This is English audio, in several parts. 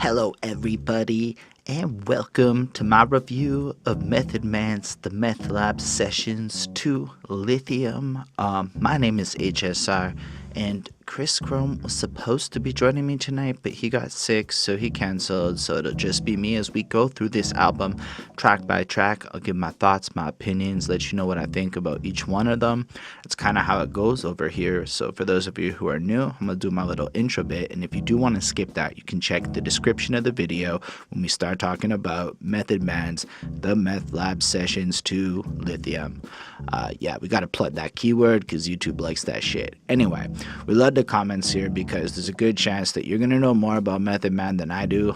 Hello, everybody, and welcome to my review of Method Man's The Meth Lab Sessions to Lithium. My name is HSR, and Chris Chrome was supposed to be joining me tonight, but he got sick, so he canceled, so it'll just be me as we go through this album track by track. I'll give my thoughts, my opinions, let you know what I think about each one of them. It's kind of how it goes over here, so for those of you who are new, I'm going to do my little intro bit, and if you do want to skip that, you can check the description of the video when we start talking about Method Man's The Meth Lab Sessions to Lithium. Yeah, we got to plug that keyword because YouTube likes that shit. Anyway, we love the comments here because there's a good chance that you're going to know more about Method Man than I do.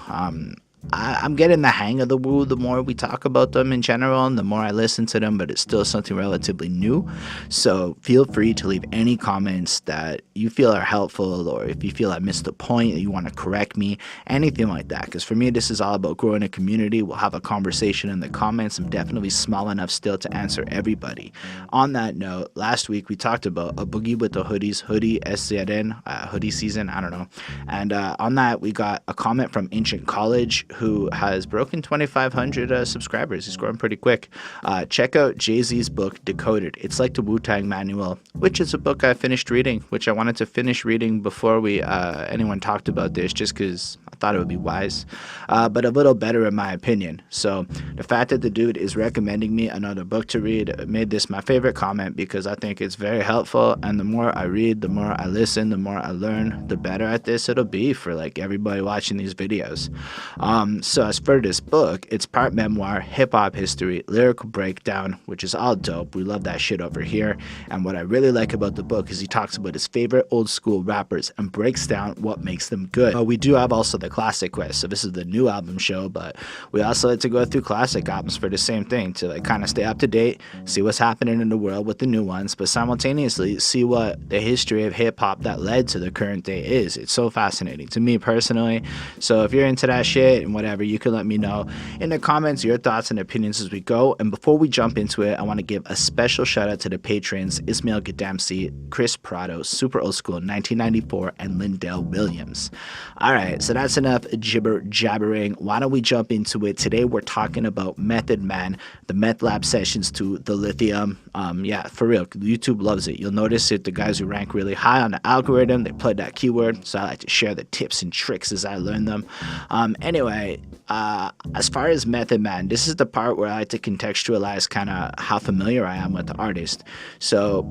I'm getting the hang of the woo the more we talk about them in general and the more I listen to them, but it's still something relatively new. So feel free to leave any comments that you feel are helpful, or if you feel I missed the point, you want to correct me, anything like that. Because for me, this is all about growing a community. We'll have a conversation in the comments. I'm definitely small enough still to answer everybody. On that note, last week we talked about a boogie with the hoodies, hoodie SZN, hoodie season, I don't know. And on that, we got a comment from Ancient College, who has broken 2,500 subscribers. He's growing pretty quick. Check out Jay-Z's book, Decoded. It's like the Wu-Tang Manual, which is a book I finished reading, which I wanted to finish reading before anyone talked about this, just because I thought it would be wise, but a little better in my opinion. So the fact that the dude is recommending me another book to read made this my favorite comment, because I think it's very helpful, and the more I read, the more I listen, the more I learn, the better at this it'll be for like everybody watching these videos. So as for this book, it's part memoir, hip-hop history, lyrical breakdown, which is all dope. We love that shit over here. And what I really like about the book is he talks about his favorite old school rappers and breaks down what makes them good. We do have also the classic quest, so this is the new album show, but we also like to go through classic albums for the same thing, to like kind of stay up to date, see what's happening in the world with the new ones, but simultaneously see what the history of hip-hop that led to the current day is. It's so fascinating to me personally. So if you're into that shit and whatever, you can let me know in the comments your thoughts and opinions as we go. And before we jump into it, I want to give a special shout out to the patrons Ismail Gadamsi, Chris Prado, Super Old School 1994, and Lindell Williams. Alright, so that's enough jibber jabbering. Why don't we jump into it? Today we're talking about Method Man, the Meth Lab Sessions to the Lithium. Yeah, for real, YouTube loves it. You'll notice it, the guys who rank really high on the algorithm, they plug that keyword, so I like to share the tips and tricks as I learn them. Anyway, as far as Method Man, this is the part where I like to contextualize kind of how familiar I am with the artist. So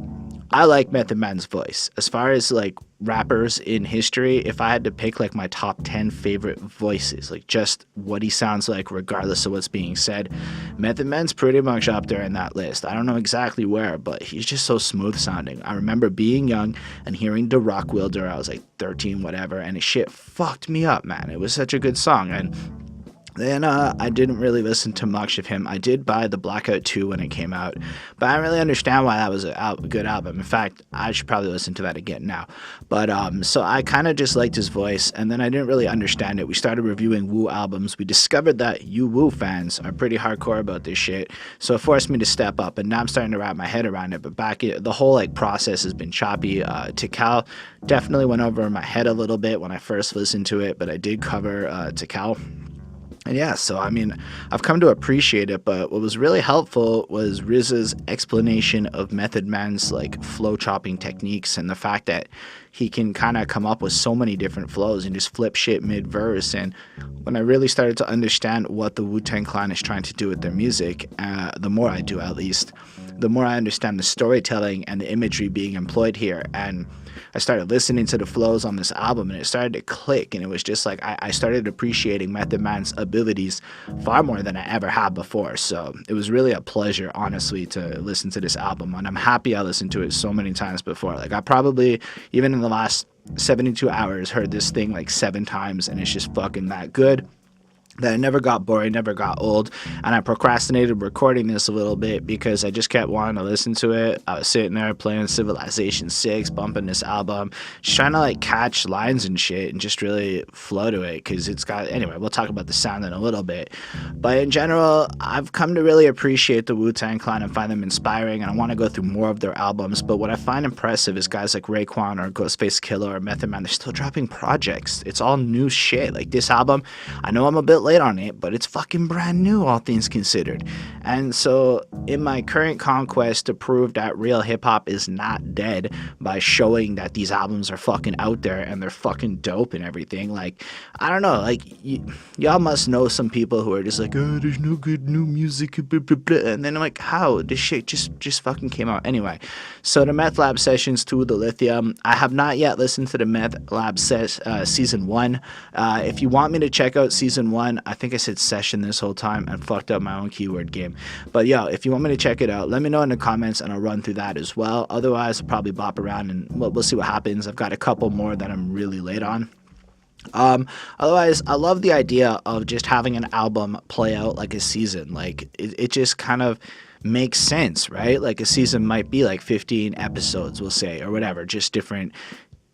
I like Method Man's voice. As far as like rappers in history, if I had to pick like my top 10 favorite voices, like just what he sounds like regardless of what's being said, Method Man's pretty much up there in that list. I don't know exactly where, but he's just so smooth sounding. I remember being young and hearing The Rock Wilder. I was like 13, whatever, and his shit fucked me up, man. It was such a good song. And then I didn't really listen to much of him. I did buy the Blackout 2 when it came out, but I don't really understand why that was a good album. In fact, I should probably listen to that again now. But so I kind of just liked his voice, and then I didn't really understand it. We started reviewing Wu albums. We discovered that you Wu fans are pretty hardcore about this shit, so it forced me to step up, and now I'm starting to wrap my head around it. But the whole like process has been choppy. Tikal definitely went over my head a little bit when I first listened to it, but I did cover Tikal. And yeah, so I mean, I've come to appreciate it, but what was really helpful was RZA's explanation of Method Man's like flow chopping techniques, and the fact that he can kind of come up with so many different flows and just flip shit mid-verse. And when I really started to understand what the Wu-Tang Clan is trying to do with their music, the more I do at least, the more I understand the storytelling and the imagery being employed here. And I started listening to the flows on this album, and it started to click, and it was just like I started appreciating Method Man's abilities far more than I ever had before. So it was really a pleasure, honestly, to listen to this album, and I'm happy I listened to it so many times before. Like I probably, even in the last 72 hours, heard this thing like 7 times, and it's just fucking that good. that it never got boring, never got old, and I procrastinated recording this a little bit because I just kept wanting to listen to it. I was sitting there playing Civilization 6, bumping this album, just trying to like catch lines and shit and just really flow to it, because it's got, anyway, we'll talk about the sound in a little bit. But in general, I've come to really appreciate the Wu-Tang Clan and find them inspiring, and I want to go through more of their albums. But what I find impressive is guys like Raekwon or Ghostface Killah or Method Man, they're still dropping projects. It's all new shit. Like this album, I know I'm a bit late on it, but it's fucking brand new, all things considered. And so in my current conquest to prove that real hip-hop is not dead by showing that these albums are fucking out there and they're fucking dope and everything, like, I don't know, like, y'all must know some people who are just like, oh, there's no good new music, blah, blah, blah. And then I'm like, how? This shit just fucking came out. Anyway, so the Meth Lab Sessions 2, the Lithium, I have not yet listened to the Meth Lab Season 1. If you want me to check out Season 1, I think I said session this whole time and fucked up my own keyword game. But yeah, if you want me to check it out, let me know in the comments and I'll run through that as well. Otherwise, I'll probably bop around and we'll see what happens. I've got a couple more that I'm really late on. Otherwise, I love the idea of just having an album play out like a season. Like, it just kind of makes sense, right? Like, a season might be like 15 episodes, we'll say, or whatever, just different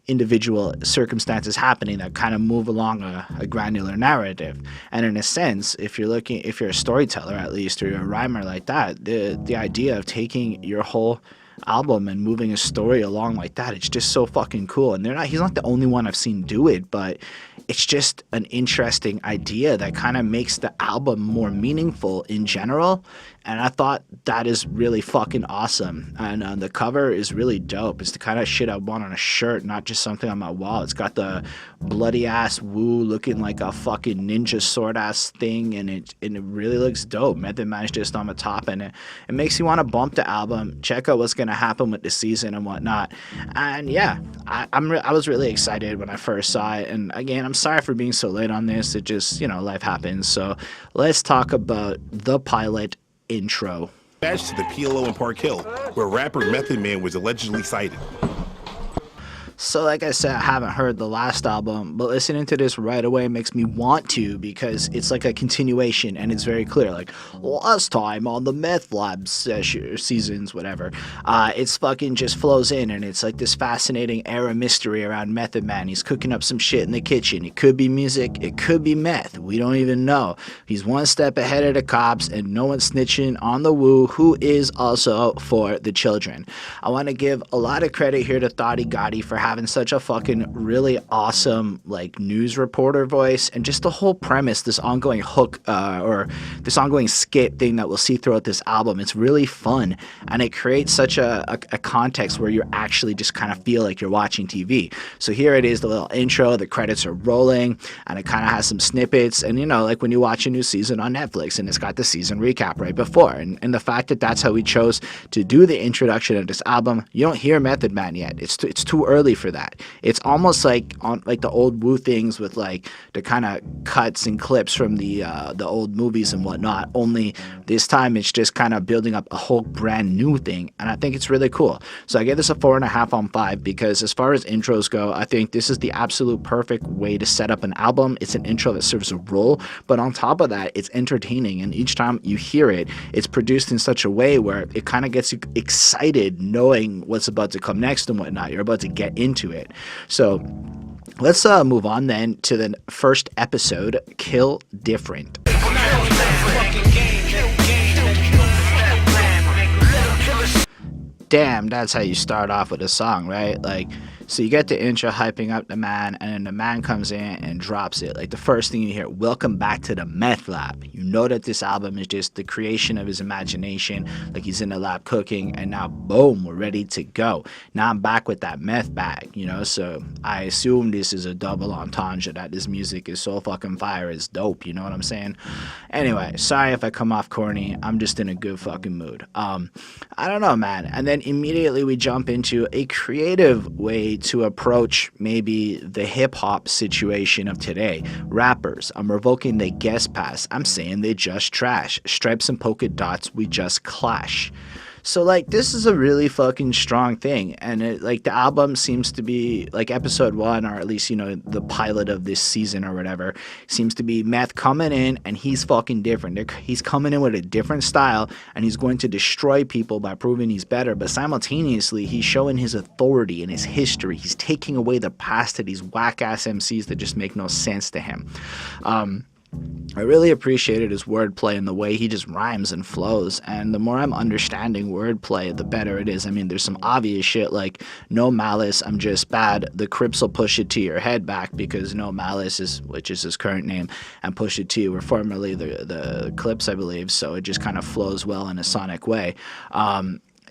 individual circumstances happening that kind of move along a granular narrative. And in a sense, if you're a storyteller at least, or you're a rhymer like that, the idea of taking your whole album and moving a story along like that, it's just so fucking cool. And he's not the only one I've seen do it, but it's just an interesting idea that kind of makes the album more meaningful in general. And I thought that is really fucking awesome. And the cover is really dope. It's the kind of shit I want on a shirt, not just something on my wall. It's got the bloody ass Wu looking like a fucking ninja sword ass thing, and it really looks dope. Method Man's just on the top, and it makes you want to bump the album, check out what's gonna happen with the season and whatnot. And yeah, I was really excited when I first saw it. And again, I'm sorry for being so late on this. It just, life happens. So let's talk about the pilot intro. Bash to the P.L.O. in Park Hill, where rapper Method Man was allegedly cited. So like I said, I haven't heard the last album, but listening to this right away makes me want to, because it's like a continuation and it's very clear. Like, last time on the Meth Lab seasons, whatever, it's fucking just flows in, and it's like this fascinating era mystery around Method Man. He's cooking up some shit in the kitchen. It could be music, it could be meth. We don't even know. He's one step ahead of the cops, and no one's snitching on the Wu, who is also for the children. I want to give a lot of credit here to Thotti Gotti for having such a fucking really awesome like news reporter voice, and just the whole premise, this ongoing hook or this ongoing skit thing that we'll see throughout this album. It's really fun, and it creates such a context where you actually just kind of feel like you're watching TV. So here it is, the little intro, the credits are rolling, and it kind of has some snippets, and like when you watch a new season on Netflix and it's got the season recap right before, and the fact that that's how we chose to do the introduction of this album. You don't hear Method Man yet. It's too early for that. It's almost like on like the old Wu things with like the kind of cuts and clips from the old movies and whatnot, only this time it's just kind of building up a whole brand new thing, and I think it's really cool. So I gave this a 4.5 on 5, because as far as intros go, I think this is the absolute perfect way to set up an album. It's an intro that serves a role, but on top of that, it's entertaining, and each time you hear it, it's produced in such a way where it kind of gets you excited knowing what's about to come next and whatnot. You're about to get into it. So let's move on then to the first episode, Kill Different. Damn, that's how you start off with a song, right? Like, so you get the intro hyping up the man, and then the man comes in and drops it. Like, the first thing you hear, welcome back to the Meth Lab. You know that this album is just the creation of his imagination. Like, he's in the lab cooking, and now, boom, we're ready to go. Now I'm back with that meth bag, so I assume this is a double entendre, that this music is so fucking fire, it's dope, you know what I'm saying? Anyway, sorry if I come off corny. I'm just in a good fucking mood. I don't know, man. And then immediately we jump into a creative way to approach maybe the hip-hop situation of today. Rappers, I'm revoking the guest pass. I'm saying they just trash. Stripes and polka dots, we just clash. So like this is a really fucking strong thing, and like the album seems to be like episode 1, or at least the pilot of this season or whatever, seems to be Meth coming in and he's fucking different. He's coming in with a different style and he's going to destroy people by proving he's better, but simultaneously he's showing his authority and his history. He's taking away the past of these whack ass MCs that just make no sense to him. I really appreciated his wordplay and the way he just rhymes and flows, and the more I'm understanding wordplay, the better it is. I mean, there's some obvious shit like no malice, I'm just bad, the Crips will push it to your head back, because no malice which is his current name, and push it to you were formerly the Clips, I believe, so it just kind of flows well in a sonic way.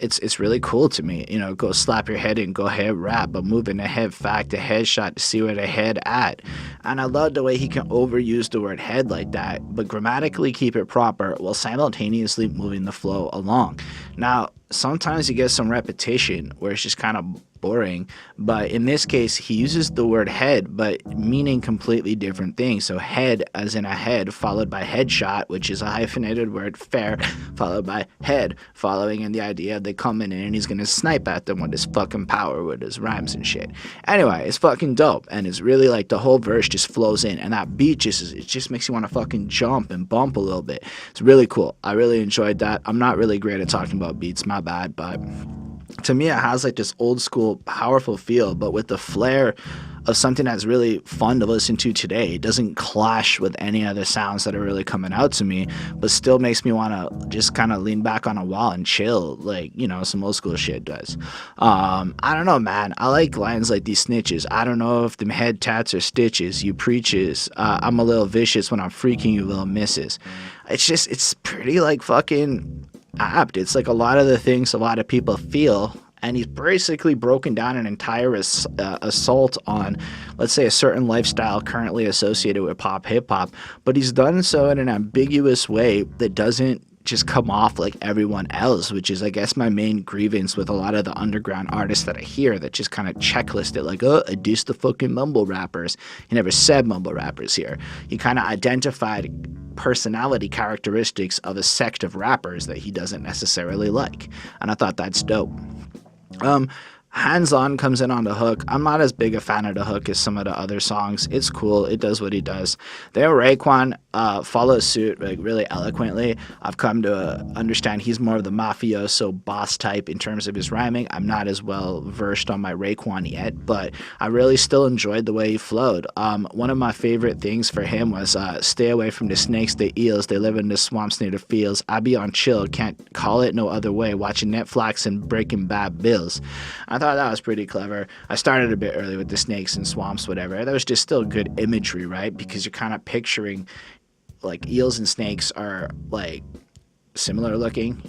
It's really cool to me, go slap your head and go ahead rap, but moving the head fact, the headshot to see where the head at. And I love the way he can overuse the word head like that, but grammatically keep it proper while simultaneously moving the flow along. Now, sometimes you get some repetition where it's just kind of boring, but in this case he uses the word head but meaning completely different things. So head as in a head, followed by headshot, which is a hyphenated word, fair, followed by head, following in the idea of they coming in and he's gonna snipe at them with his fucking power, with his rhymes and shit. Anyway, it's fucking dope, and it's really like the whole verse just flows in, and that beat just makes you want to fucking jump and bump a little bit. It's really cool. I really enjoyed that. I'm not really great at talking about beats, my bad, but to me it has like this old school powerful feel, but with the flair of something that's really fun to listen to today. It doesn't clash with any other sounds that are really coming out to me, but still makes me want to just kind of lean back on a wall and chill, like some old school shit does. I don't know, man. I like lines like these snitches. I don't know if them head tats or stitches. You preaches. I'm a little vicious when I'm freaking you little misses. It's pretty like fucking apt. It's like a lot of the things a lot of people feel, and he's basically broken down an entire assault on, let's say, a certain lifestyle currently associated with pop hip-hop, but he's done so in an ambiguous way that doesn't just come off like everyone else, which is, I guess, my main grievance with a lot of the underground artists that I hear that just kind of checklist it like, oh, I diss the fucking mumble rappers. He never said mumble rappers here. He kind of identified personality characteristics of a sect of rappers that he doesn't necessarily like, and I thought that's dope. Hands On comes in on the hook. I'm not as big a fan of the hook as some of the other songs. It's cool. It does what he does. There, Raekwon follows suit like really eloquently. I've come to understand he's more of the mafioso boss type in terms of his rhyming. I'm not as well versed on my Raekwon yet, but I really still enjoyed the way he flowed. One of my favorite things for him was stay away from the snakes, the eels. They live in the swamps near the fields. I be on chill. Can't call it no other way. Watching Netflix and breaking bad bills. I thought that was pretty clever. I started a bit early with the snakes and swamps, whatever. That was just still good imagery, right? Because you're kind of picturing like eels and snakes are like similar looking,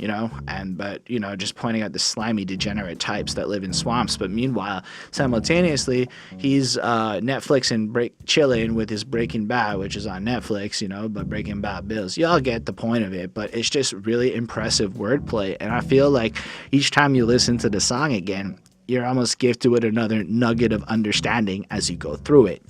but just pointing out the slimy degenerate types that live in swamps. But meanwhile, simultaneously, he's Netflix and chilling with his Breaking Bad, which is on Netflix, but Breaking Bad bills. Y'all get the point of it, but it's just really impressive wordplay, and I feel like each time you listen to the song again, you're almost gifted with another nugget of understanding as you go through it.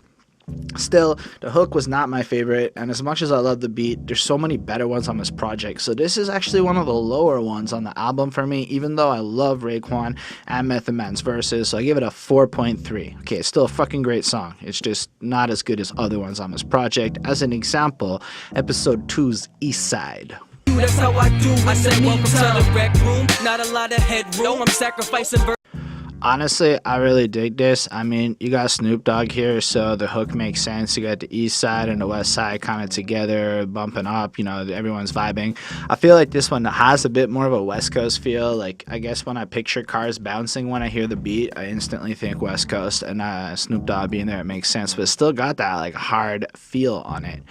Still, the hook was not my favorite, and as much as I love the beat, there's so many better ones on this project, so this is actually one of the lower ones on the album for me, even though I love Raekwon and Method Man's verses, so I give it a 4.3. Okay, it's still a fucking great song, it's just not as good as other ones on this project. As an example, episode 2's Eastside. That's how I do. I said welcome to the rec room, not a lot of headroom, I'm sacrificing Honestly, I really dig this. I mean, you got Snoop Dogg here, so the hook makes sense. You got the East Side and the West Side kind of together, bumping up, everyone's vibing. I feel like this one has a bit more of a West Coast feel. Like, I guess when I picture cars bouncing when I hear the beat, I instantly think West Coast, and Snoop Dogg being there, it makes sense, but it still got that, like, hard feel on it.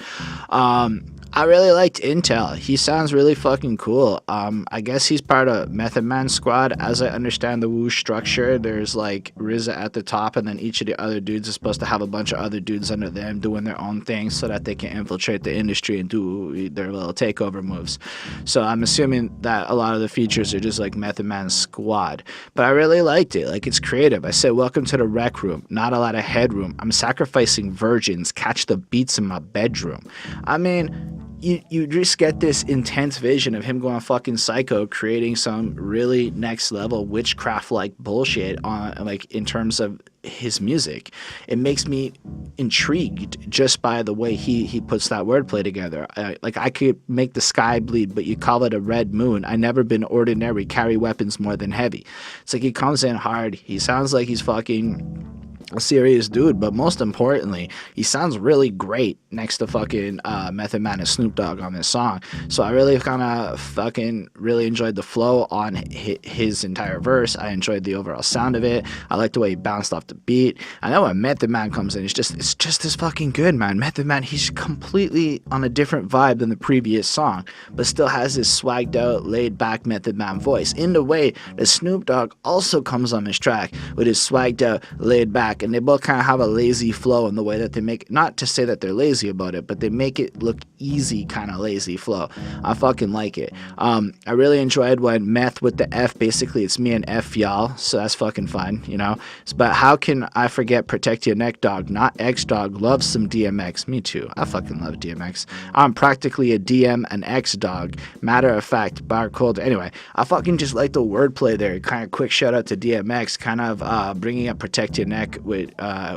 I really liked Intell. He sounds really fucking cool. I guess he's part of Method Man squad. As I understand the Wu structure, there's like RZA at the top, and then each of the other dudes is supposed to have a bunch of other dudes under them doing their own thing so that they can infiltrate the industry and do their little takeover moves. So I'm assuming that a lot of the features are just like Method Man's squad. But I really liked it. Like, it's creative. I said, welcome to the rec room. Not a lot of headroom. I'm sacrificing virgins. Catch the beats in my bedroom. I mean, you just get this intense vision of him going fucking psycho, creating some really next level witchcraft like bullshit on like in terms of his music. It makes me intrigued just by the way he puts that wordplay together. Like I could make the sky bleed, but you call it a red moon. I never been ordinary, carry weapons more than heavy. It's like he comes in hard. He sounds like he's fucking a serious dude, but most importantly, he sounds really great next to fucking Method Man and Snoop Dogg on this song. So I really kind of fucking really enjoyed the flow on his entire verse. I enjoyed the overall sound of it. I like the way he bounced off the beat. I know when Method Man comes in, it's just as fucking good, man. Method Man, he's completely on a different vibe than the previous song, but still has this swagged out, laid back Method Man voice in the way that Snoop Dogg also comes on this track with his swagged out, laid back. And they both kind of have a lazy flow in the way that they make it. Not to say that they're lazy about it, but they make it look easy, kind of lazy flow. I fucking like it. I really enjoyed when Meth with the F, basically it's me and F y'all, so that's fucking fun, you know. But how can I forget Protect Your Neck Dog, not X Dog, loves some DMX. Me too. I fucking love DMX. I'm practically a DM and X dog. Matter of fact, bar cold. Anyway, I fucking just like the wordplay there. Kind of quick shout out to DMX, kind of bringing up Protect Your Neck with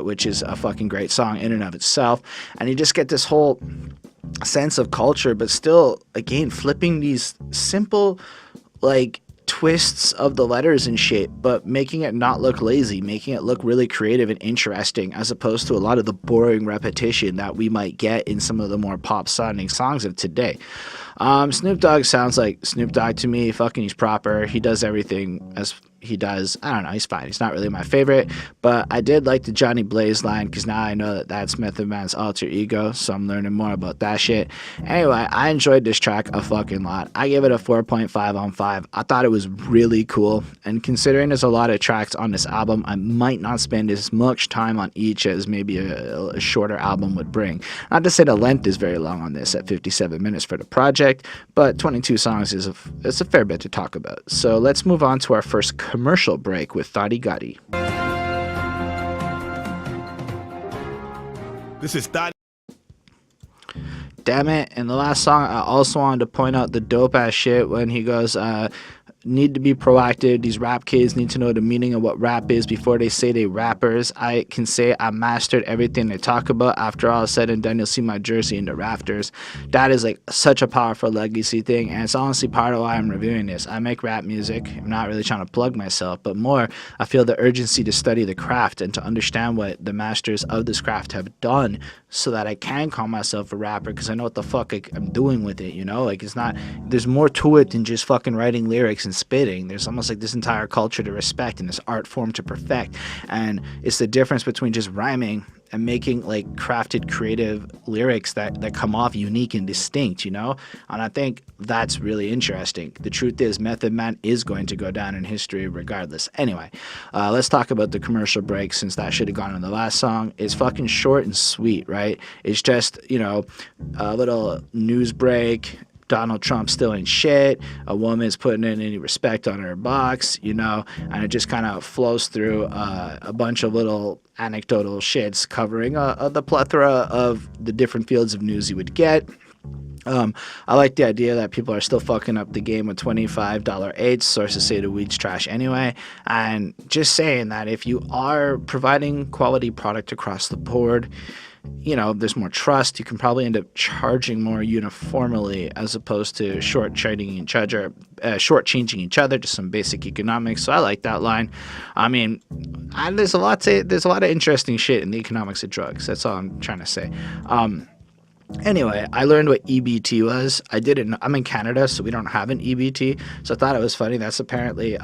which is a fucking great song in and of itself. And you just get this whole sense of culture, but still, again, flipping these simple, like, twists of the letters and shit, but making it not look lazy, making it look really creative and interesting, as opposed to a lot of the boring repetition that we might get in some of the more pop sounding songs of today. Snoop Dogg sounds like Snoop Dogg to me. Fucking, he's proper. He does everything as he does. I don't know, he's fine. He's not really my favorite, but I did like the Johnny Blaze line, because now I know that that's Method Man's alter ego, so I'm learning more about that shit. Anyway, I enjoyed this track a fucking lot. I give it a 4.5 on 5. I thought it was really cool, and considering there's a lot of tracks on this album, I might not spend as much time on each as maybe a shorter album would bring. Not to say the length is very long on this at 57 minutes for the project, but 22 songs is a fair bit to talk about. So let's move on to our first commercial break with Thotti Gotti. This is Thotti. Damn it. In the last song, I also wanted to point out the dope ass shit when he goes, need to be proactive. These rap kids need to know the meaning of what rap is before they say they rappers. I can say I mastered everything they talk about. After all is said and done, you'll see my jersey in the rafters. That is like such a powerful legacy thing, and it's honestly part of why I'm reviewing this. I make rap music. I'm not really trying to plug myself, but more, I feel the urgency to study the craft and to understand what the masters of this craft have done, so that I can call myself a rapper, because I know what the fuck I'm doing with it, you know? Like, it's not, there's more to it than just fucking writing lyrics and spitting. There's almost like this entire culture to respect and this art form to perfect, and it's the difference between just rhyming and making like crafted creative lyrics that come off unique and distinct, you know? And I think that's really interesting. The truth is, Method Man is going to go down in history regardless. Anyway, let's talk about the commercial break, since that should have gone in the last song. It's fucking short and sweet, right? It's just, you know, a little news break. Donald Trump still ain't shit. A woman's putting in any respect on her box, you know, and it just kind of flows through a bunch of little anecdotal shits covering the plethora of the different fields of news you would get. I like the idea that people are still fucking up the game with $25 eights. Sources say the weed's trash anyway. And just saying that if you are providing quality product across the board, you know, there's more trust. You can probably end up charging more uniformly, as opposed to shortchanging each other to some basic economics. So I like that line. I mean, there's a lot of interesting shit in the economics of drugs. That's all I'm trying to say. Anyway, I learned what EBT was. I'm in Canada, so we don't have an EBT. So I thought it was funny. That's apparently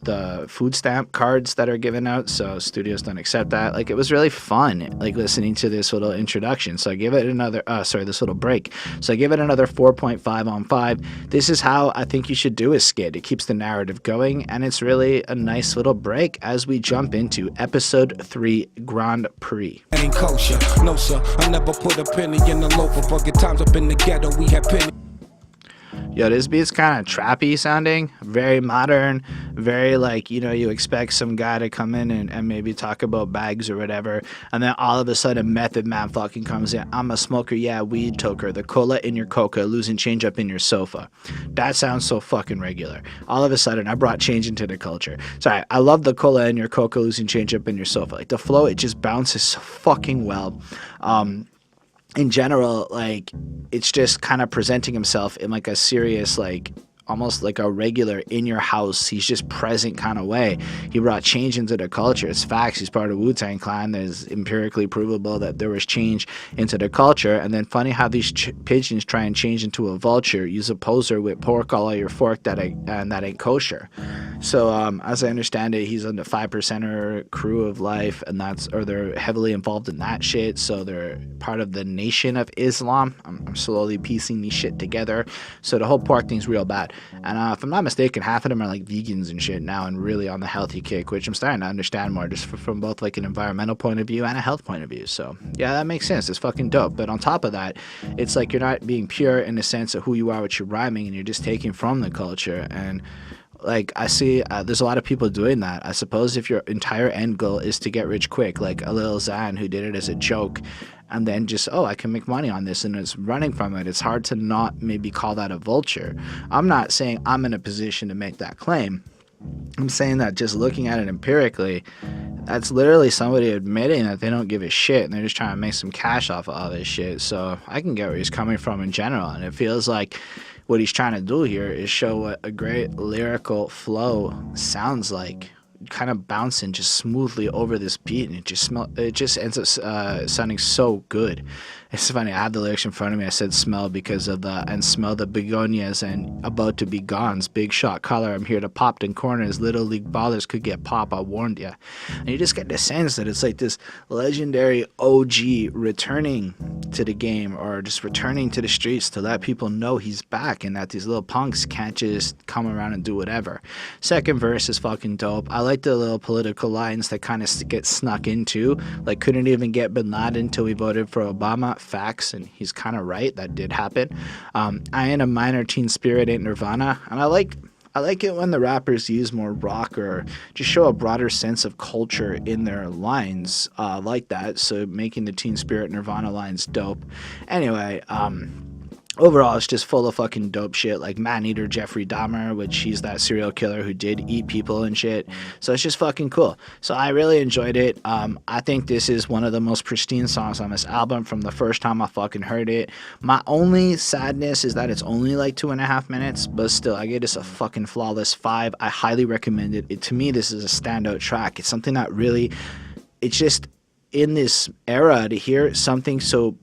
the food stamp cards that are given out, so studios don't accept that. Like, it was really fun, like, listening to this little introduction. So I give it another, this little break. So I give it another 4.5 on 5. This is how I think you should do a skit. It keeps the narrative going, and it's really a nice little break as we jump into episode 3, Grand Prix. Ain't kosher, no sir, I never put a penny in the loaf of bucket times up in the ghetto, we had penny. yo, this beat's kind of trappy sounding, very modern, very like, you expect some guy to come in and maybe talk about bags or whatever, and then all of a sudden Method Man fucking comes in. I'm a smoker, yeah, weed toker, the cola in your coca, losing change up in your sofa. That sounds so fucking regular. All of a sudden, I brought change into the culture. Sorry, I love the cola in your coca, losing change up in your sofa. Like the flow, it just bounces so fucking well. In general, like, it's just kind of presenting himself in like a serious, like, almost like a regular in your house, he's just present kind of way. He brought change into the culture. It's facts. He's part of Wu-Tang Clan. There's empirically provable that there was change into the culture. And then funny how these pigeons try and change into a vulture. Use a poser with pork all on your fork that ain't kosher. So as I understand it, he's on the 5%er crew of life, and they're heavily involved in that shit. So they're part of the Nation of Islam. I'm slowly piecing these shit together. So the whole pork thing's real bad. And if I'm not mistaken, half of them are like vegans and shit now and really on the healthy kick, which I'm starting to understand more just from both like an environmental point of view and a health point of view. So yeah, that makes sense. It's fucking dope. But on top of that, it's like you're not being pure in the sense of who you are with your rhyming, and you're just taking from the culture. And like I see there's a lot of people doing that. I suppose if your entire end goal is to get rich quick, like a Lil Xan who did it as a joke, and then just, I can make money on this, and it's running from it, it's hard to not maybe call that a vulture. I'm not saying I'm in a position to make that claim. I'm saying that just looking at it empirically, that's literally somebody admitting that they don't give a shit and they're just trying to make some cash off of all this shit. So I can get where he's coming from in general, and it feels like what he's trying to do here is show what a great lyrical flow sounds like, kind of bouncing just smoothly over this beat, and it just ends up sounding so good. It's funny, I had the lyrics in front of me. I said smell because of and smell the begonias and about to be gone's big shot color. I'm here to pop in corners. Little league ballers could get pop, I warned ya. And you just get the sense that it's like this legendary OG returning to the game, or just returning to the streets to let people know he's back, and that these little punks can't just come around and do whatever. Second verse is fucking dope. I like the little political lines that kind of get snuck into, like couldn't even get Bin Laden until we voted for Obama. Facts, and he's kind of right, that did happen. I ain't a minor, teen spirit ain't Nirvana, and I like it when the rappers use more rock or just show a broader sense of culture in their lines like that, so making the teen spirit Nirvana lines dope. Anyway, overall, it's just full of fucking dope shit, like man-eater Jeffrey Dahmer, which he's that serial killer who did eat people and shit. So it's just fucking cool. So I really enjoyed it. I think this is one of the most pristine songs on this album from the first time I fucking heard it. My only sadness is that it's only like 2.5 minutes, but still, I give this a fucking flawless 5. I highly recommend it. To me, this is a standout track. It's something that really, it's just, in this era, to hear something so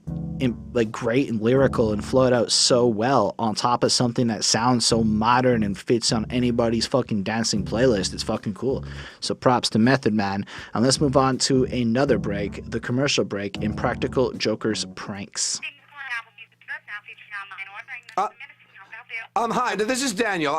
like great and lyrical and flowed out so well on top of something that sounds so modern and fits on anybody's fucking dancing playlist, it's fucking cool. So props to Method Man. And let's move on to another break, the commercial break, Impractical Joker's Pranks. Hi, this is Daniel.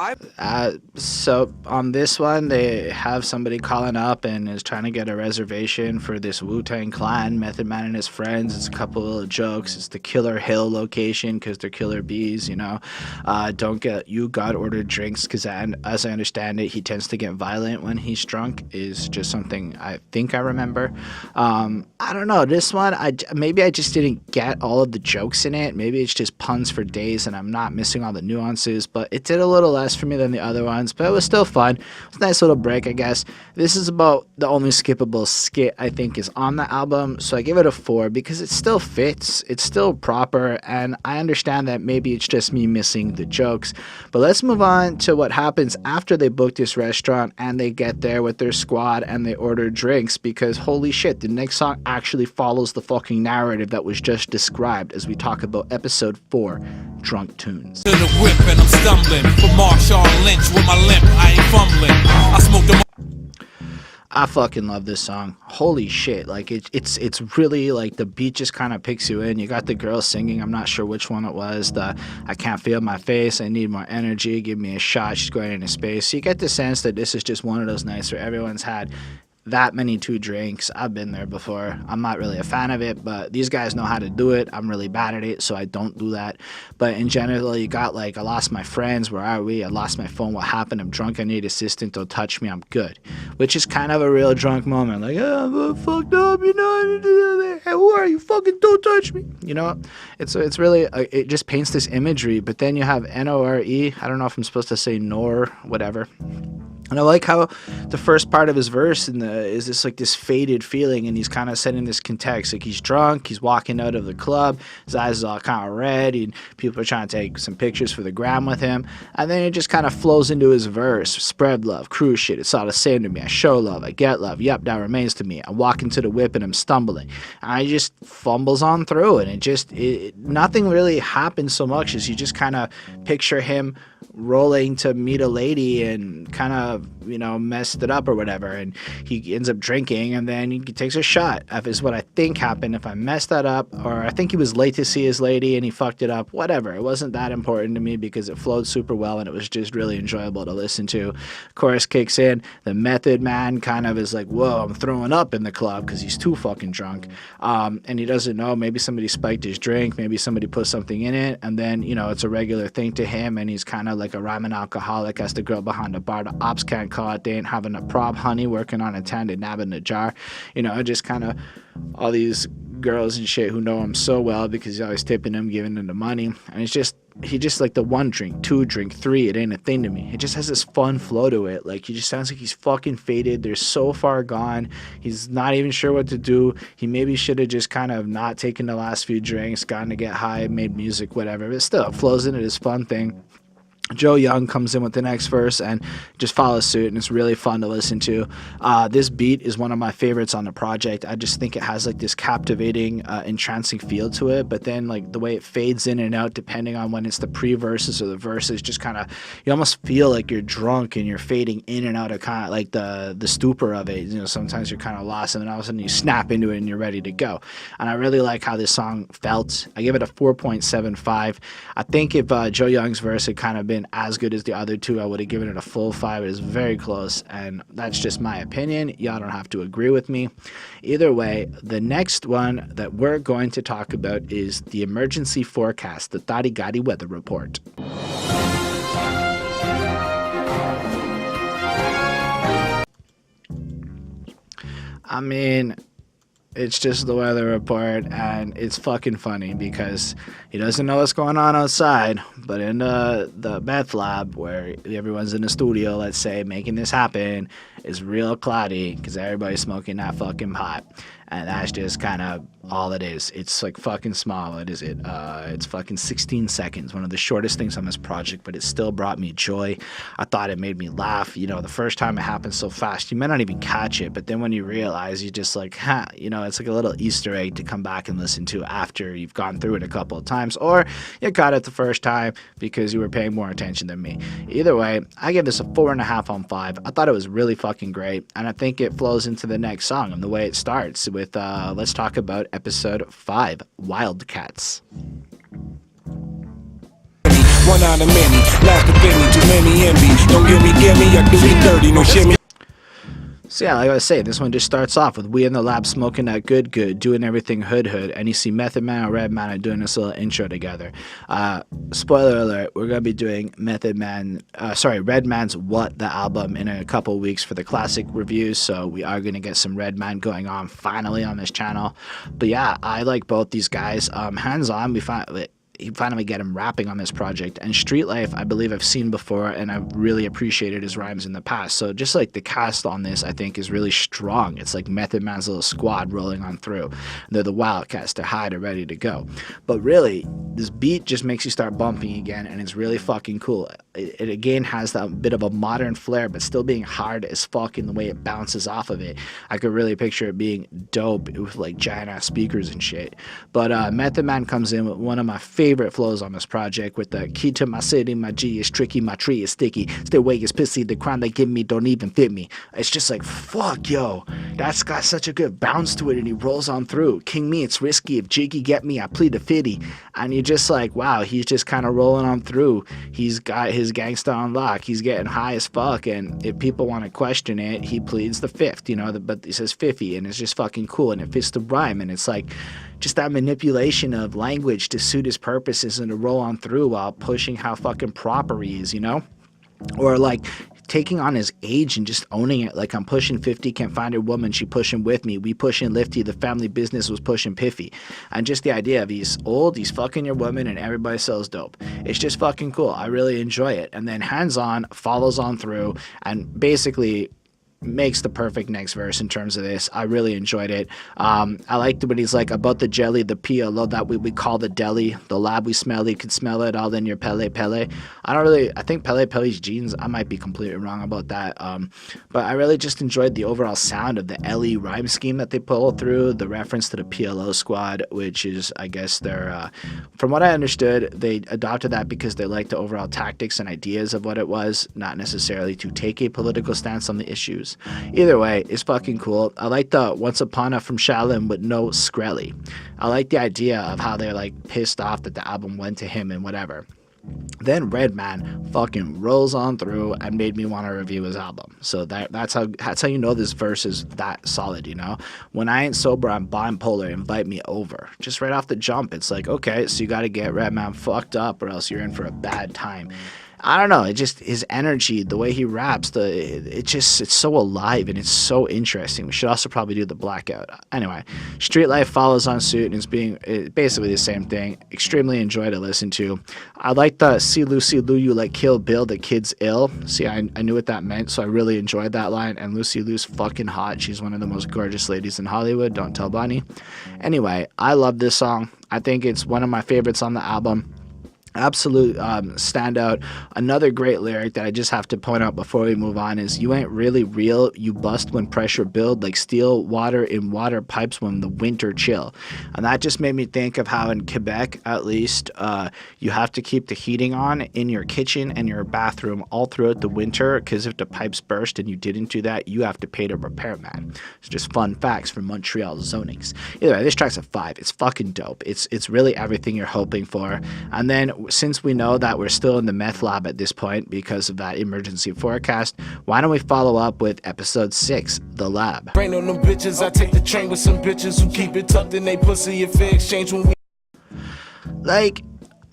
So on this one, they have somebody calling up and is trying to get a reservation for this Wu-Tang Clan, Method Man and his friends. It's a couple of jokes. It's the Killer Hill location because they're killer bees, you know. You got ordered drinks because as I understand it, he tends to get violent when he's drunk, is just something I think I remember. I don't know. This one, maybe I just didn't get all of the jokes in it. Maybe it's just puns for days and I'm not missing all the nuances. But it did a little less for me than the other ones, but it was still fun. It's a nice little break, I guess. This is about the only skippable skit I think is on the album, so I give it a 4 because it still fits, it's still proper, and I understand that maybe it's just me missing the jokes. But let's move on to what happens after they book this restaurant and they get there with their squad and they order drinks, because holy shit, the next song actually follows the fucking narrative that was just described as we talk about episode 4, Drunk Tunes. To the whip and I'm stumbling for Marshawn Lynch with my limp, I ain't fumbling. I smoke the. I fucking love this song. Holy shit. Like it's really like the beat just kind of picks you in. You got the girl singing, I'm not sure which one it was, the I can't feel my face, I need more energy, give me a shot, she's going into space. So you get the sense that this is just one of those nights where everyone's had that many 2 drinks. I've been there before. I'm not really a fan of it, but these guys know how to do it. I'm really bad at it, so I don't do that. But in general, you got like, I lost my friends, where are we? I lost my phone, what happened? I'm drunk, I need assistance, don't touch me, I'm good. Which is kind of a real drunk moment. Like, oh, I'm fucked up, you know, hey, who are you? Fucking don't touch me. You know, it's really, it just paints this imagery. But then you have N.O.R.E. I don't know if I'm supposed to say N.O.R., whatever. And I like how the first part of his verse is this like this faded feeling, and he's kind of setting this context. Like he's drunk, he's walking out of the club, his eyes is all kind of red, and people are trying to take some pictures for the gram with him. And then it just kind of flows into his verse. Spread love, cruise shit, it's all the same to me. I show love, I get love, yep, that remains to me. I walk into the whip and I'm stumbling. And I just fumbles on through it. Nothing really happens so much as you just kind of picture him rolling to meet a lady and kind of, you know, messed it up or whatever, and he ends up drinking, and then he takes a shot. That is what I think happened. If I messed that up, or I think he was late to see his lady and he fucked it up, whatever. It wasn't that important to me because it flowed super well and it was just really enjoyable to listen to. Chorus kicks in, the Method Man kind of is like, whoa, I'm throwing up in the club because he's too fucking drunk, and he doesn't know, maybe somebody spiked his drink, maybe somebody put something in it, and then, you know, it's a regular thing to him, and he's kind of like a rhyming alcoholic. As the girl behind the bar, the ops can't call it, they ain't having a prob, honey, working on a 10, they nabbing the jar, you know, just kind of all these girls and shit who know him so well because he's always tipping them, giving them the money, and he just like the 1 drink, 2 drink, 3, it ain't a thing to me. It just has this fun flow to it. Like, he just sounds like he's fucking faded. They're so far gone. He's not even sure what to do. He maybe should have just kind of not taken the last few drinks, gotten to get high, made music, whatever. But still, it flows into this fun thing. Joe Young comes in with the next verse and just follows suit, and it's really fun to listen to. This beat is one of my favorites on the project. I just think it has like this captivating, entrancing feel to it, but then like the way it fades in and out depending on when it's the pre-verses or the verses, just kind of, you almost feel like you're drunk and you're fading in and out of kind of like the stupor of it. You know, sometimes you're kind of lost and then all of a sudden you snap into it and you're ready to go. And I really like how this song felt. I give it a 4.75. I think if Joe Young's verse had kind of been as good as the other two, I would have given it a full 5. It is very close, and that's just my opinion. Y'all don't have to agree with me. Either way, the next one that we're going to talk about is the emergency forecast, the Thotti Gotti weather report. I mean, it's just the weather report, and it's fucking funny because he doesn't know what's going on outside, but in the meth lab where everyone's in the studio, let's say, making this happen, is real cloudy because everybody's smoking that fucking pot. And that's just kind of all it is. It's like fucking small. What is it? It's fucking 16 seconds. One of the shortest things on this project, but it still brought me joy. I thought it made me laugh. You know, the first time it happens so fast, you may not even catch it, but then when you realize, you just like, you know, it's like a little Easter egg to come back and listen to after you've gone through it a couple of times, or you got it the first time because you were paying more attention than me. Either way, I give this a 4.5 on 5. I thought it was really fucking great, and I think it flows into the next song and the way it starts with, let's talk about episode 5, Wildcats. One out of many, last of any, too many envy. Don't give me, I do it dirty, no shimmy. So yeah, like I was saying, this one just starts off with we in the lab smoking that good, doing everything hood, and you see Method Man and Redman are doing this little intro together. Spoiler alert, we're going to be doing Redman's What, the album, in a couple weeks for the classic reviews, so we are going to get some Redman going on finally on this channel. But yeah, I like both these guys. Hands on, you finally get him rapping on this project, and Streetlife I believe I've seen before, and I've really appreciated his rhymes in the past. So just like the cast on this, I think is really strong. It's like Method Man's little squad rolling on through. They're the Wildcats, they're high, they're ready to go. But really, this beat just makes you start bumping again, and it's really fucking cool. It again has that bit of a modern flair, but still being hard as fuck in the way it bounces off of it. I could really picture it being dope with like giant ass speakers and shit. But Method Man comes in with one of my favorite favorite flows on this project with the key to my city, my G is tricky, my tree is sticky, still way is pissy, the crown they give me don't even fit me. It's just like, fuck, yo, that's got such a good bounce to it, and he rolls on through. King me, it's risky, if Jiggy get me, I plead the fitty. And you're just like, wow, he's just kind of rolling on through. He's got his gangsta on lock, he's getting high as fuck, and if people want to question it, he pleads the fifth, you know, but he says 50, and it's just fucking cool, and it fits the rhyme, and it's like, just that manipulation of language to suit his purposes and to roll on through while pushing how fucking proper he is, you know? Or like taking on his age and just owning it. Like, I'm pushing 50, can't find a woman, she pushing with me. We pushing lifty, the family business was pushing piffy. And just the idea of he's old, he's fucking your woman, and everybody sells dope. It's just fucking cool. I really enjoy it. And then Hands On follows on through and basically makes the perfect next verse in terms of this. I really enjoyed it. I liked when he's like, about the jelly, the P.L.O. that we call the deli, the lab we smell, you can smell it all in your Pele. I think Pele's jeans, I might be completely wrong about that. But I really just enjoyed the overall sound of the L.E. rhyme scheme that they pull through, the reference to the P.L.O. squad, which is, I guess, their, from what I understood, they adopted that because they liked the overall tactics and ideas of what it was, not necessarily to take a political stance on the issues. Either way, it's fucking cool. I like the Once Upon a from Shaolin with no Skrelly. I like the idea of how they're like pissed off that the album went to him and whatever. Then Redman fucking rolls on through and made me want to review his album. So that's how you know this verse is that solid, you know? When I ain't sober, I'm bipolar, invite me over. Just right off the jump, it's like, okay, so you got to get Redman fucked up or else you're in for a bad time. I don't know, it just, his energy, the way he raps, it's so alive and it's so interesting. We should also probably do the Blackout. Anyway, Streetlife follows on suit and it's basically the same thing. Extremely enjoy to listen to. I like the see Lucy Lou, you like Kill Bill, the kid's ill. See, I knew what that meant, so I really enjoyed that line. And Lucy Lou's fucking hot. She's one of the most gorgeous ladies in Hollywood. Don't tell Bonnie. Anyway, I love this song. I think it's one of my favorites on the album. Absolute standout. Another great lyric that I just have to point out before we move on is, you ain't really real, you bust when pressure build, like steel water in water pipes when the winter chill. And that just made me think of how in Quebec, at least, you have to keep the heating on in your kitchen and your bathroom all throughout the winter, because if the pipes burst and you didn't do that, you have to pay the repairman. It's just fun facts from Montreal zonings. Either way, this track's a 5. It's fucking dope. It's really everything you're hoping for. And then since we know that we're still in the meth lab at this point because of that emergency forecast, why don't we follow up with episode 6, The Lab. Rain on them bitches, I take the train with some bitches who keep it tucked in they pussy if they exchange when we... Like,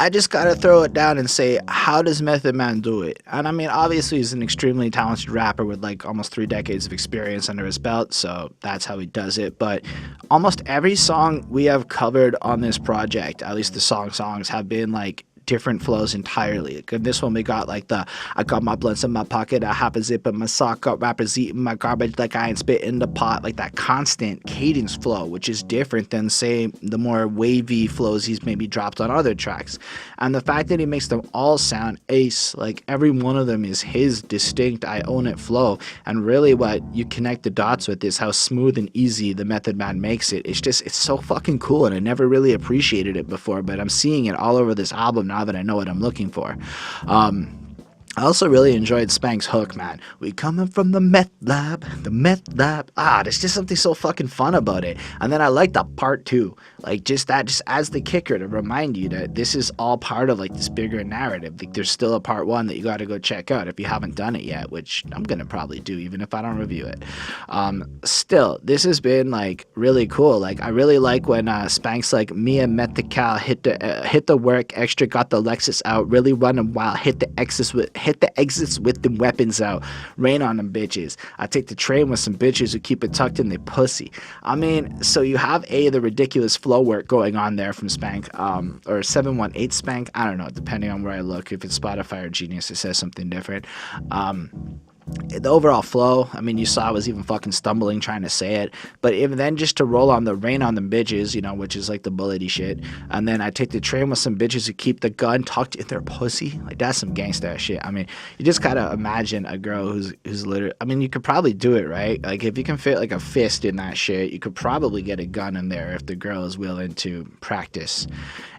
I just gotta throw it down and say, how does Method Man do it? And I mean, obviously he's an extremely talented rapper with like almost 3 decades of experience under his belt, so that's how he does it. But almost every song we have covered on this project, at least the songs have been like different flows entirely. Like in this one we got like the I got my blunts in my pocket, I have a zip in my sock, got rappers eating my garbage like I ain't spit in the pot, like that constant cadence flow, which is different than say the more wavy flows he's maybe dropped on other tracks. And the fact that he makes them all sound ace, like every one of them is his distinct I own it flow. And really what you connect the dots with is how smooth and easy the Method Man makes it. It's so fucking cool, and I never really appreciated it before, but I'm seeing it all over this album now that I know what I'm looking for. I also really enjoyed Spank's hook, man. We coming from the meth lab, the meth lab. There's just something so fucking fun about it. And then I like the part 2. Like just that just adds the kicker to remind you that this is all part of like this bigger narrative. Like there's still a part 1 that you got to go check out if you haven't done it yet, which I'm going to probably do even if I don't review it. Still, this has been like really cool. Like I really like when Spank's like, me and Method hit the work extra, got the Lexus out, really running wild, hit the exits with them weapons out, rain on them bitches. I take the train with some bitches who keep it tucked in their pussy. I mean, so you have the ridiculous flow work going on there from Spank, or 718 Spank, I don't know, depending on where I look. If it's Spotify or Genius, it says something different. the overall flow, I mean, you saw I was even fucking stumbling trying to say it, but even then, just to roll on the rain on them bitches, you know, which is like the bullety shit, and then I take the train with some bitches who keep the gun tucked in their pussy, like that's some gangsta shit. I mean, you just gotta imagine a girl who's literally, I mean, you could probably do it, right? Like if you can fit like a fist in that shit, you could probably get a gun in there if the girl is willing to practice.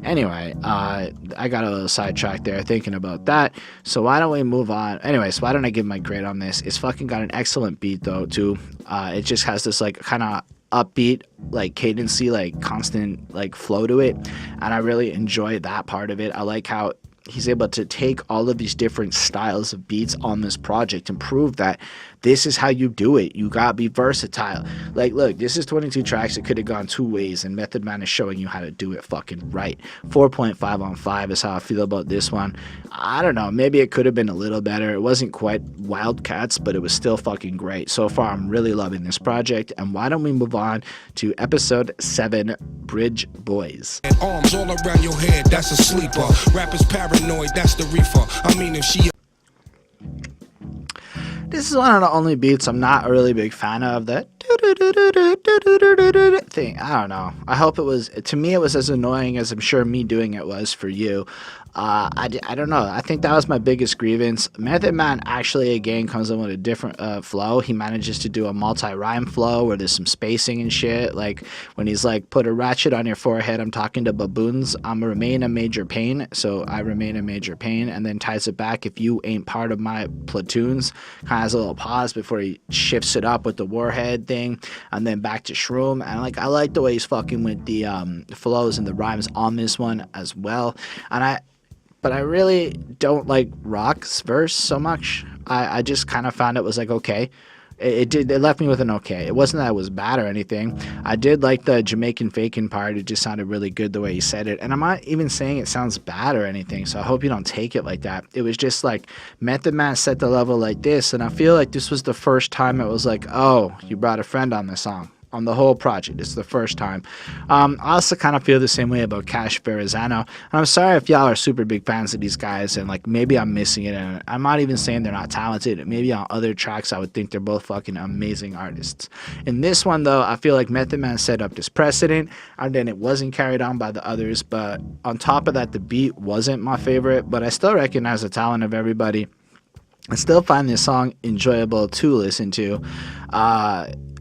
Anyway, I got a little sidetracked there thinking about that, so why don't we move on? Anyways, why don't I give my grade on this? It's fucking got an excellent beat though too. It just has this like kind of upbeat, like cadency, like constant like flow to it, and I really enjoy that part of it. I like how he's able to take all of these different styles of beats on this project and prove that this is how you do it. You gotta be versatile. Like, look, this is 22 tracks. It could have gone 2 ways, and Method Man is showing you how to do it fucking right. 4.5 on 5 is how I feel about this one. I don't know. Maybe it could have been a little better. It wasn't quite Wildcats, but it was still fucking great. So far, I'm really loving this project. And why don't we move on to episode 7, Bridge Boys. And arms all around your head, that's a sleeper. Rappers paranoid, that's the reefer. I mean, if she... This is one of the only beats I'm not a really big fan of. That thing, I don't know. I hope it was, to me, it was as annoying as I'm sure me doing it was for you. I don't know. I think that was my biggest grievance. Method Man actually, again, comes in with a different flow. He manages to do a multi-rhyme flow where there's some spacing and shit. Like, when he's like, put a ratchet on your forehead, I'm talking to baboons. I'm remain a major pain, so I remain a major pain. And then ties it back, if you ain't part of my platoons. Kind of has a little pause before he shifts it up with the warhead thing. And then back to Shroom. And like, I like the way he's fucking with the flows and the rhymes on this one as well. But I really don't like Rock's verse so much. I just kind of found it was like, okay. It left me with an okay. It wasn't that it was bad or anything. I did like the Jamaican faking part. It just sounded really good the way he said it. And I'm not even saying it sounds bad or anything, so I hope you don't take it like that. It was just like Method Man set the level like this, and I feel like this was the first time it was like, oh, you brought a friend on the song. On the whole project, it's the first time. I also kind of feel the same way about Kash, Varrazano. And I'm sorry if y'all are super big fans of these guys, and like maybe I'm missing it. And I'm not even saying they're not talented. Maybe on other tracks, I would think they're both fucking amazing artists. In this one, though, I feel like Method Man set up this precedent, and then it wasn't carried on by the others. But on top of that, the beat wasn't my favorite. But I still recognize the talent of everybody. I still find this song enjoyable to listen to.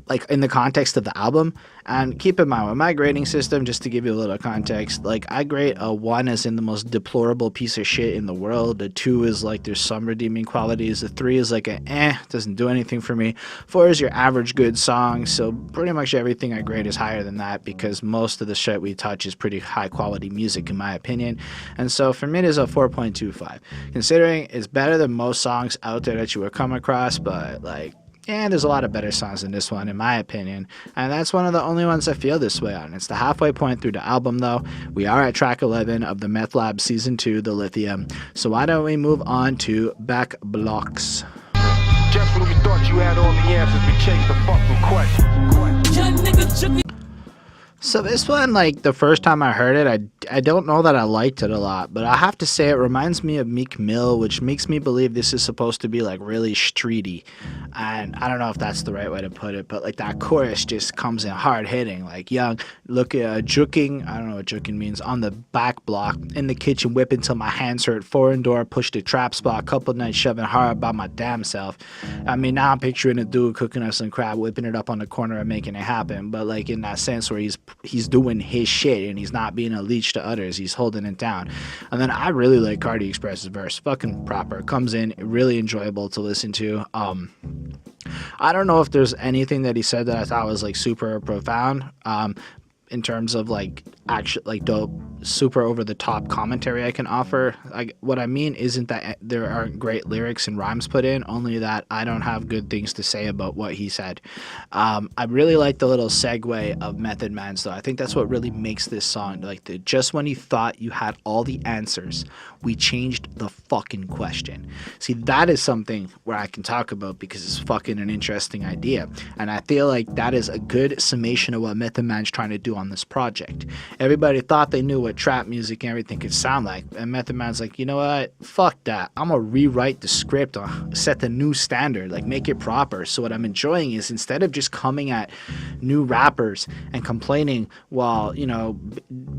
Like in the context of the album. And keep in mind, with my grading system, just to give you a little context, like I grade a 1 as in the most deplorable piece of shit in the world. A 2 is like there's some redeeming qualities. A 3 is like a doesn't do anything for me. 4 is your average good song. So pretty much everything I grade is higher than that because most of the shit we touch is pretty high quality music in my opinion. And so for me it is a 4.25. Considering it's better than most songs out there that you would come across, but like, and there's a lot of better songs than this one, in my opinion. And that's one of the only ones I feel this way on. It's the halfway point through the album, though. We are at track 11 of the Meth Lab Season 2, The Lithium. So why don't we move on to Back Blockz. Just when we thought you had all the answers, we changed the fucking question. So this one, like, the first time I heard it, I don't know that I liked it a lot, but I have to say it reminds me of Meek Mill, which makes me believe this is supposed to be, like, really streety. And I don't know if that's the right way to put it, but, like, that chorus just comes in hard-hitting. Like, young, look at juking, I don't know what juking means, on the back block, in the kitchen whipping till my hands hurt, foreign door, push the trap spot, couple nights shoving hard by my damn self. I mean, now I'm picturing a dude cooking us some crab, whipping it up on the corner and making it happen, but, like, in that sense where he's doing his shit and he's not being a leech to others, he's holding it down. And then I really like Cardi Express's verse, fucking proper, comes in really enjoyable to listen to. I don't know if there's anything that he said that I thought was like super profound in terms of like actual like dope super over the top commentary I can offer. Like what I mean isn't that there aren't great lyrics and rhymes put in, only that I don't have good things to say about what he said. I really like the little segue of Method Man's though. I think that's what really makes this song like just when you thought you had all the answers, we changed the fucking question. See, that is something where I can talk about because it's fucking an interesting idea, and I feel like that is a good summation of what Method Man's trying to do on on this project. Everybody thought they knew what trap music and everything could sound like, and Method Man's like, you know what, fuck that, I'm gonna rewrite the script, set the new standard, like make it proper. So what I'm enjoying is, instead of just coming at new rappers and complaining while, you know,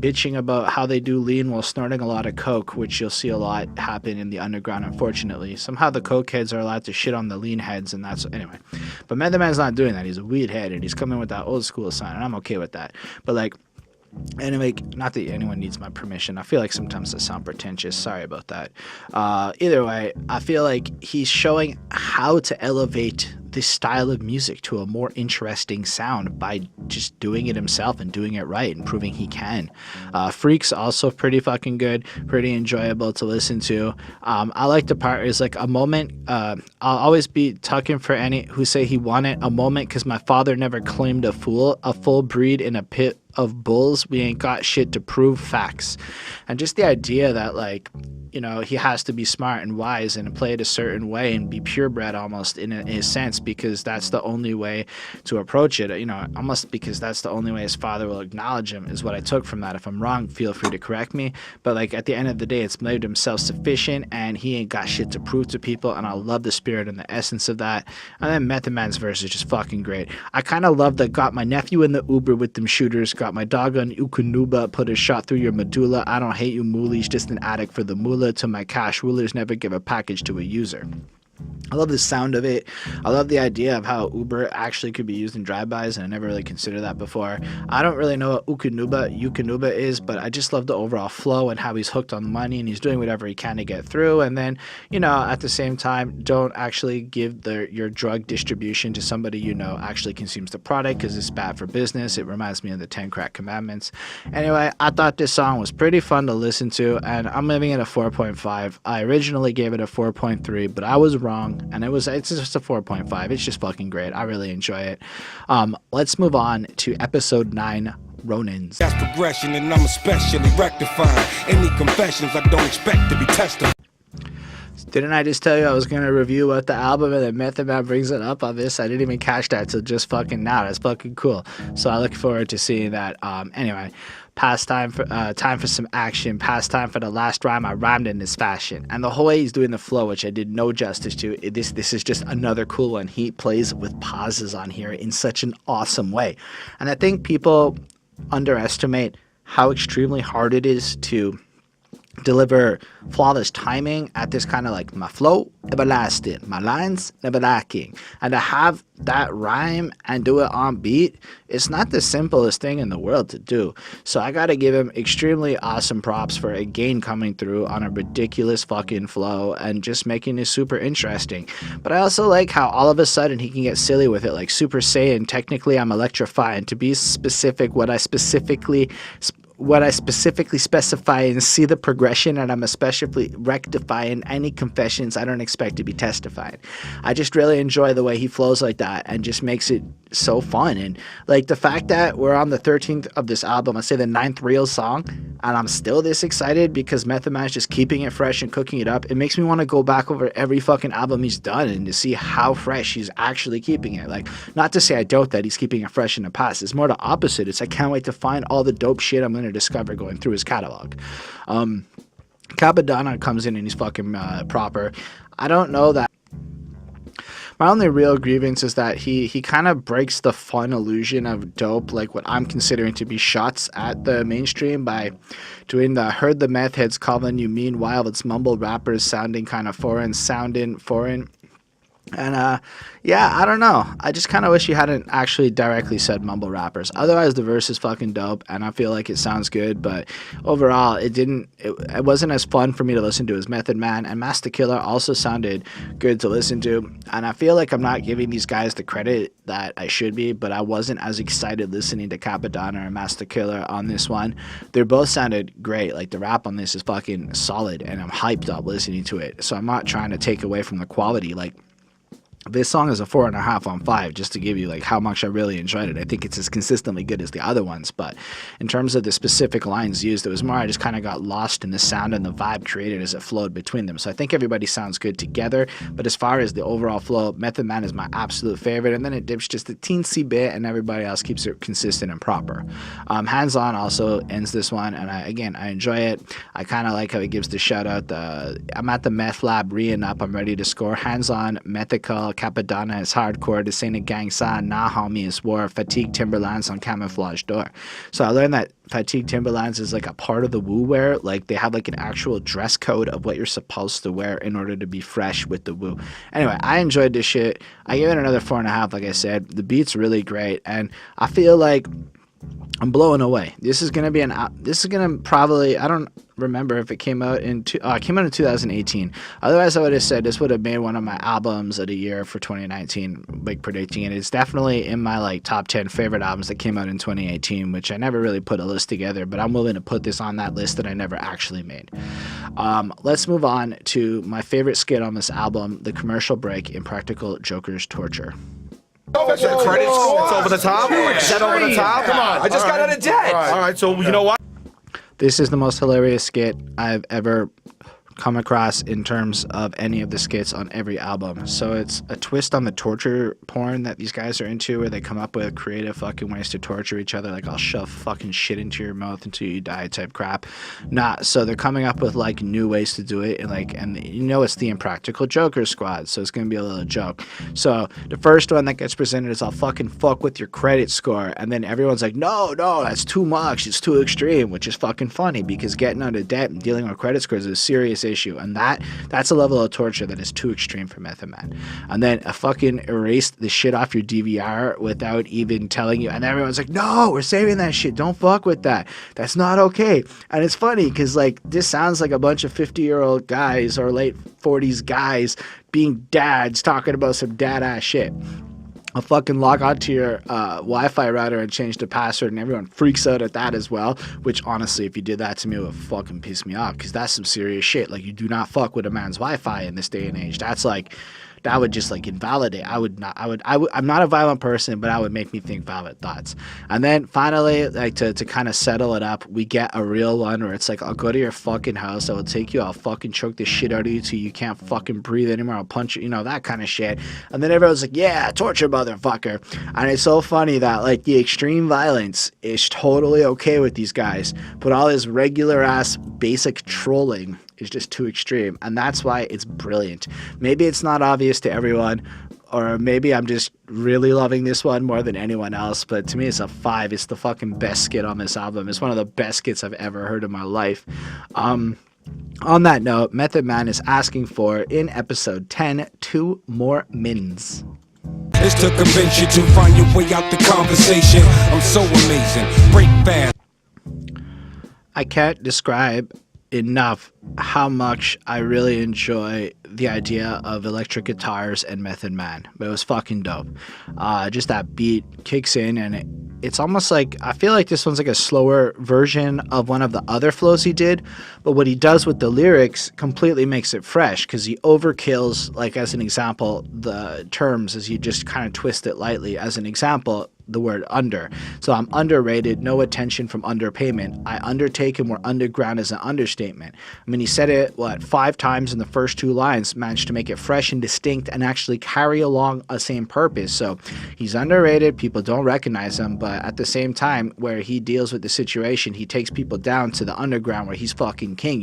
bitching about how they do lean while snorting a lot of coke, which you'll see a lot happen in the underground, unfortunately. Somehow the coke heads are allowed to shit on the lean heads, and that's anyway. But Method Man's not doing that. He's a weed head, and he's coming with that old school sign, and I'm okay with that. But like, anyway, not that anyone needs my permission. I feel like sometimes I sound pretentious. Sorry about that. Either way, I feel like he's showing how to elevate this style of music to a more interesting sound by just doing it himself and doing it right and proving he can. Freak's also pretty fucking good, pretty enjoyable to listen to. I like the part is like a moment. I'll always be tucking for any who say he wanted a moment, because my father never claimed a full breed in a pit of bulls. We ain't got shit to prove, facts. And just the idea that, like, you know, he has to be smart and wise and play it a certain way and be purebred almost in a sense, because that's the only way to approach it, you know, almost because that's the only way his father will acknowledge him, is what I took from that. If I'm wrong, feel free to correct me. But like, at the end of the day, it's made him self-sufficient and he ain't got shit to prove to people, and I love the spirit and the essence of that. And then Method Man's verse is just fucking great. I kind of love that. Got my nephew in the Uber with them shooters, got my dog on Ukunuba, put a shot through your medulla. I don't hate you moolies, just an addict for the moolah. To my cash rulers, never give a package to a user. I love the sound of it. I love the idea of how Uber actually could be used in drive-bys, and I never really considered that before. I don't really know what Ukunuba is, but I just love the overall flow and how he's hooked on money and he's doing whatever he can to get through. And then, you know, at the same time, don't actually give your drug distribution to somebody you know actually consumes the product, because it's bad for business. It reminds me of the 10 Crack Commandments. Anyway, I thought this song was pretty fun to listen to, and I'm giving it a 4.5. I originally gave it a 4.3, but I was wrong, and it's just a 4.5. It's just fucking great. I really enjoy it. Let's move on to episode 9, Ronin's. That's progression, and I'm especially rectifying any confessions I don't expect to be tested. Didn't I just tell you I was going to review what the album, and then Method Man brings it up on this? I didn't even catch that till just fucking now. That's fucking cool. So I look forward to seeing that. Anyway, time for some action. Time for the last rhyme. I rhymed in this fashion. And the whole way he's doing the flow, which I did no justice to, this is just another cool one. He plays with pauses on here in such an awesome way. And I think people underestimate how extremely hard it is to deliver flawless timing at this kind of like, my flow everlasting, my lines never lacking, and to have that rhyme and do it on beat, it's not the simplest thing in the world to do. So I gotta give him extremely awesome props for again coming through on a ridiculous fucking flow and just making it super interesting. But I also like how all of a sudden he can get silly with it, like Super Saiyan, technically I'm electrifying. To be specific, what I specifically specify and see the progression, and I'm especially rectifying any confessions I don't expect to be testified. I just really enjoy the way he flows like that and just makes it so fun. And like the fact that we're on the 13th of this album, I say the 9th real song, and I'm still this excited because Method Man's just keeping it fresh and cooking it up. It makes me want to go back over every fucking album he's done and to see how fresh he's actually keeping it. Like, not to say I doubt that he's keeping it fresh in the past. It's more the opposite. It's I can't wait to find all the dope shit I'm going to discover going through his catalog. Cappadonna comes in and he's fucking proper. I don't know that. My only real grievance is that he kind of breaks the fun illusion of dope, like what I'm considering to be shots at the mainstream, by doing the heard the meth heads calling you meanwhile it's mumble rappers sounding foreign. And yeah, I don't know. I just kind of wish he hadn't actually directly said mumble rappers. Otherwise, the verse is fucking dope, and I feel like it sounds good. But overall, it wasn't as fun for me to listen to as Method Man. And Masta Killah also sounded good to listen to. And I feel like I'm not giving these guys the credit that I should be, but I wasn't as excited listening to Cappadonna or Masta Killah on this one. They both sounded great. Like, the rap on this is fucking solid, and I'm hyped up listening to it. So I'm not trying to take away from the quality. Like, This song is a 4.5 on 5, just to give you like how much I really enjoyed it. I think it's as consistently good as the other ones, but in terms of the specific lines used, it was more I just kind of got lost in the sound and the vibe created as it flowed between them. So I think everybody sounds good together, but as far as the overall flow, Method Man is my absolute favorite, and then it dips just a teensy bit, and everybody else keeps it consistent and proper. Hands On also ends this one, and I enjoy it. I kind of like how he gives the shout out. I'm at the Meth Lab, reing up, I'm ready to score. Hands On, Methical, Cappadonna is hardcore, this ain't a gang sign, nah homie is war, fatigue Timberlands on camouflage door. So I learned that fatigue Timberlands is like a part of the woo wear, like they have like an actual dress code of what you're supposed to wear in order to be fresh with the woo. Anyway, I enjoyed this shit. I give it another 4.5, like I said. The beat's really great, and I feel like I'm blowing away. This is gonna probably, I don't remember if it came out in 2018. Otherwise, I would have said this would have made one of my albums of the year for 2019, like predicting it. It's definitely in my like top 10 favorite albums that came out in 2018, which I never really put a list together, but I'm willing to put this on that list that I never actually made. Let's move on to my favorite skit on this album, the commercial break, Impractical Joker's Torture. That's your credit score. It's over the top. Is that over the top? Come on. I just got out of debt. All right, so you know what? This is the most hilarious skit I've ever come across in terms of any of the skits on every album. So it's a twist on the torture porn that these guys are into, where they come up with creative fucking ways to torture each other, like I'll shove fucking shit into your mouth until you die type crap. So they're coming up with like new ways to do it, and you know it's the Impractical Joker squad, so it's gonna be a little joke. So the first one that gets presented is I'll fucking fuck with your credit score, and then everyone's like, no, that's too much, it's too extreme, which is fucking funny because getting out of debt and dealing with credit scores is a serious issue, and that's a level of torture that is too extreme for Method Man. And then I fucking erased the shit off your DVR without even telling you, and everyone's like, no, we're saving that shit, don't fuck with that, that's not okay. And it's funny because like this sounds like a bunch of 50-year-old guys or late 40s guys being dads talking about some dad ass shit. I'll fucking log on to your Wi-Fi router and change the password, and everyone freaks out at that as well, which honestly, if you did that to me, it would fucking piss me off, because that's some serious shit. Like, you do not fuck with a man's Wi-Fi in this day and age. That's like, that would just like invalidate. I'm not a violent person, but that would make me think violent thoughts. And then finally, like to kind of settle it up, we get a real one where it's like, I'll go to your fucking house, I will take you, I'll fucking choke the shit out of you till you can't fucking breathe anymore, I'll punch you, that kind of shit. And then everyone's like, yeah, torture motherfucker. And it's so funny that like the extreme violence is totally okay with these guys, but all this regular ass basic trolling is just too extreme, and that's why it's brilliant. Maybe it's not obvious to everyone, or maybe I'm just really loving this one more than anyone else, but to me it's a 5. It's the fucking best skit on this album. It's one of the best skits I've ever heard in my life. On that note, Method Man is asking for, in episode 10, 2 more mins. It's to convince you to find your way out the conversation. I'm so amazing. Break fast. I can't describe enough how much I really enjoy the idea of electric guitars and Method Man, but it was fucking dope. Just that beat kicks in, and it's almost like, I feel like this one's like a slower version of one of the other flows he did, but what he does with the lyrics completely makes it fresh, because he overkills, like as an example, the terms as you just kind of twist it lightly. As an example, the word under. So I'm underrated, no attention from underpayment. I undertake and we're underground is an understatement. I mean, he said it, 5 times in the first 2 lines, managed to make it fresh and distinct and actually carry along a same purpose. So he's underrated, people don't recognize him, but at the same time, where he deals with the situation, he takes people down to the underground where he's fucking king,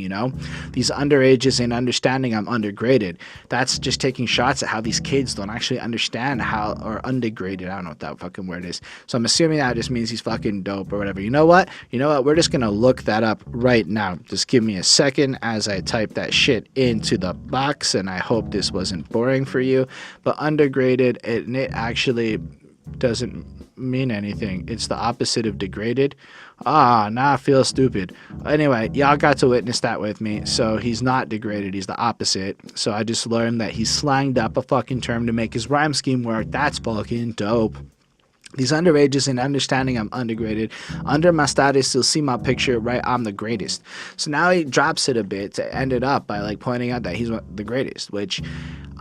These underages and understanding I'm undergraded. That's just taking shots at how these kids don't actually understand how, or undergraded, I don't know what that fucking word is. So I'm assuming that just means he's fucking dope or whatever. You know what? We're just gonna look that up right now. Just give me a second as I type that shit into the box, and I hope this wasn't boring for you. But undergraded, it actually doesn't mean anything. It's the opposite of degraded. Now I feel stupid. Anyway, y'all got to witness that with me. So he's not degraded, he's the opposite. So I just learned that he slanged up a fucking term to make his rhyme scheme work. That's fucking dope. These underages and understanding I'm undergraded. Under my status, you'll see my picture, right? I'm the greatest. So now he drops it a bit to end it up by like pointing out that he's the greatest, which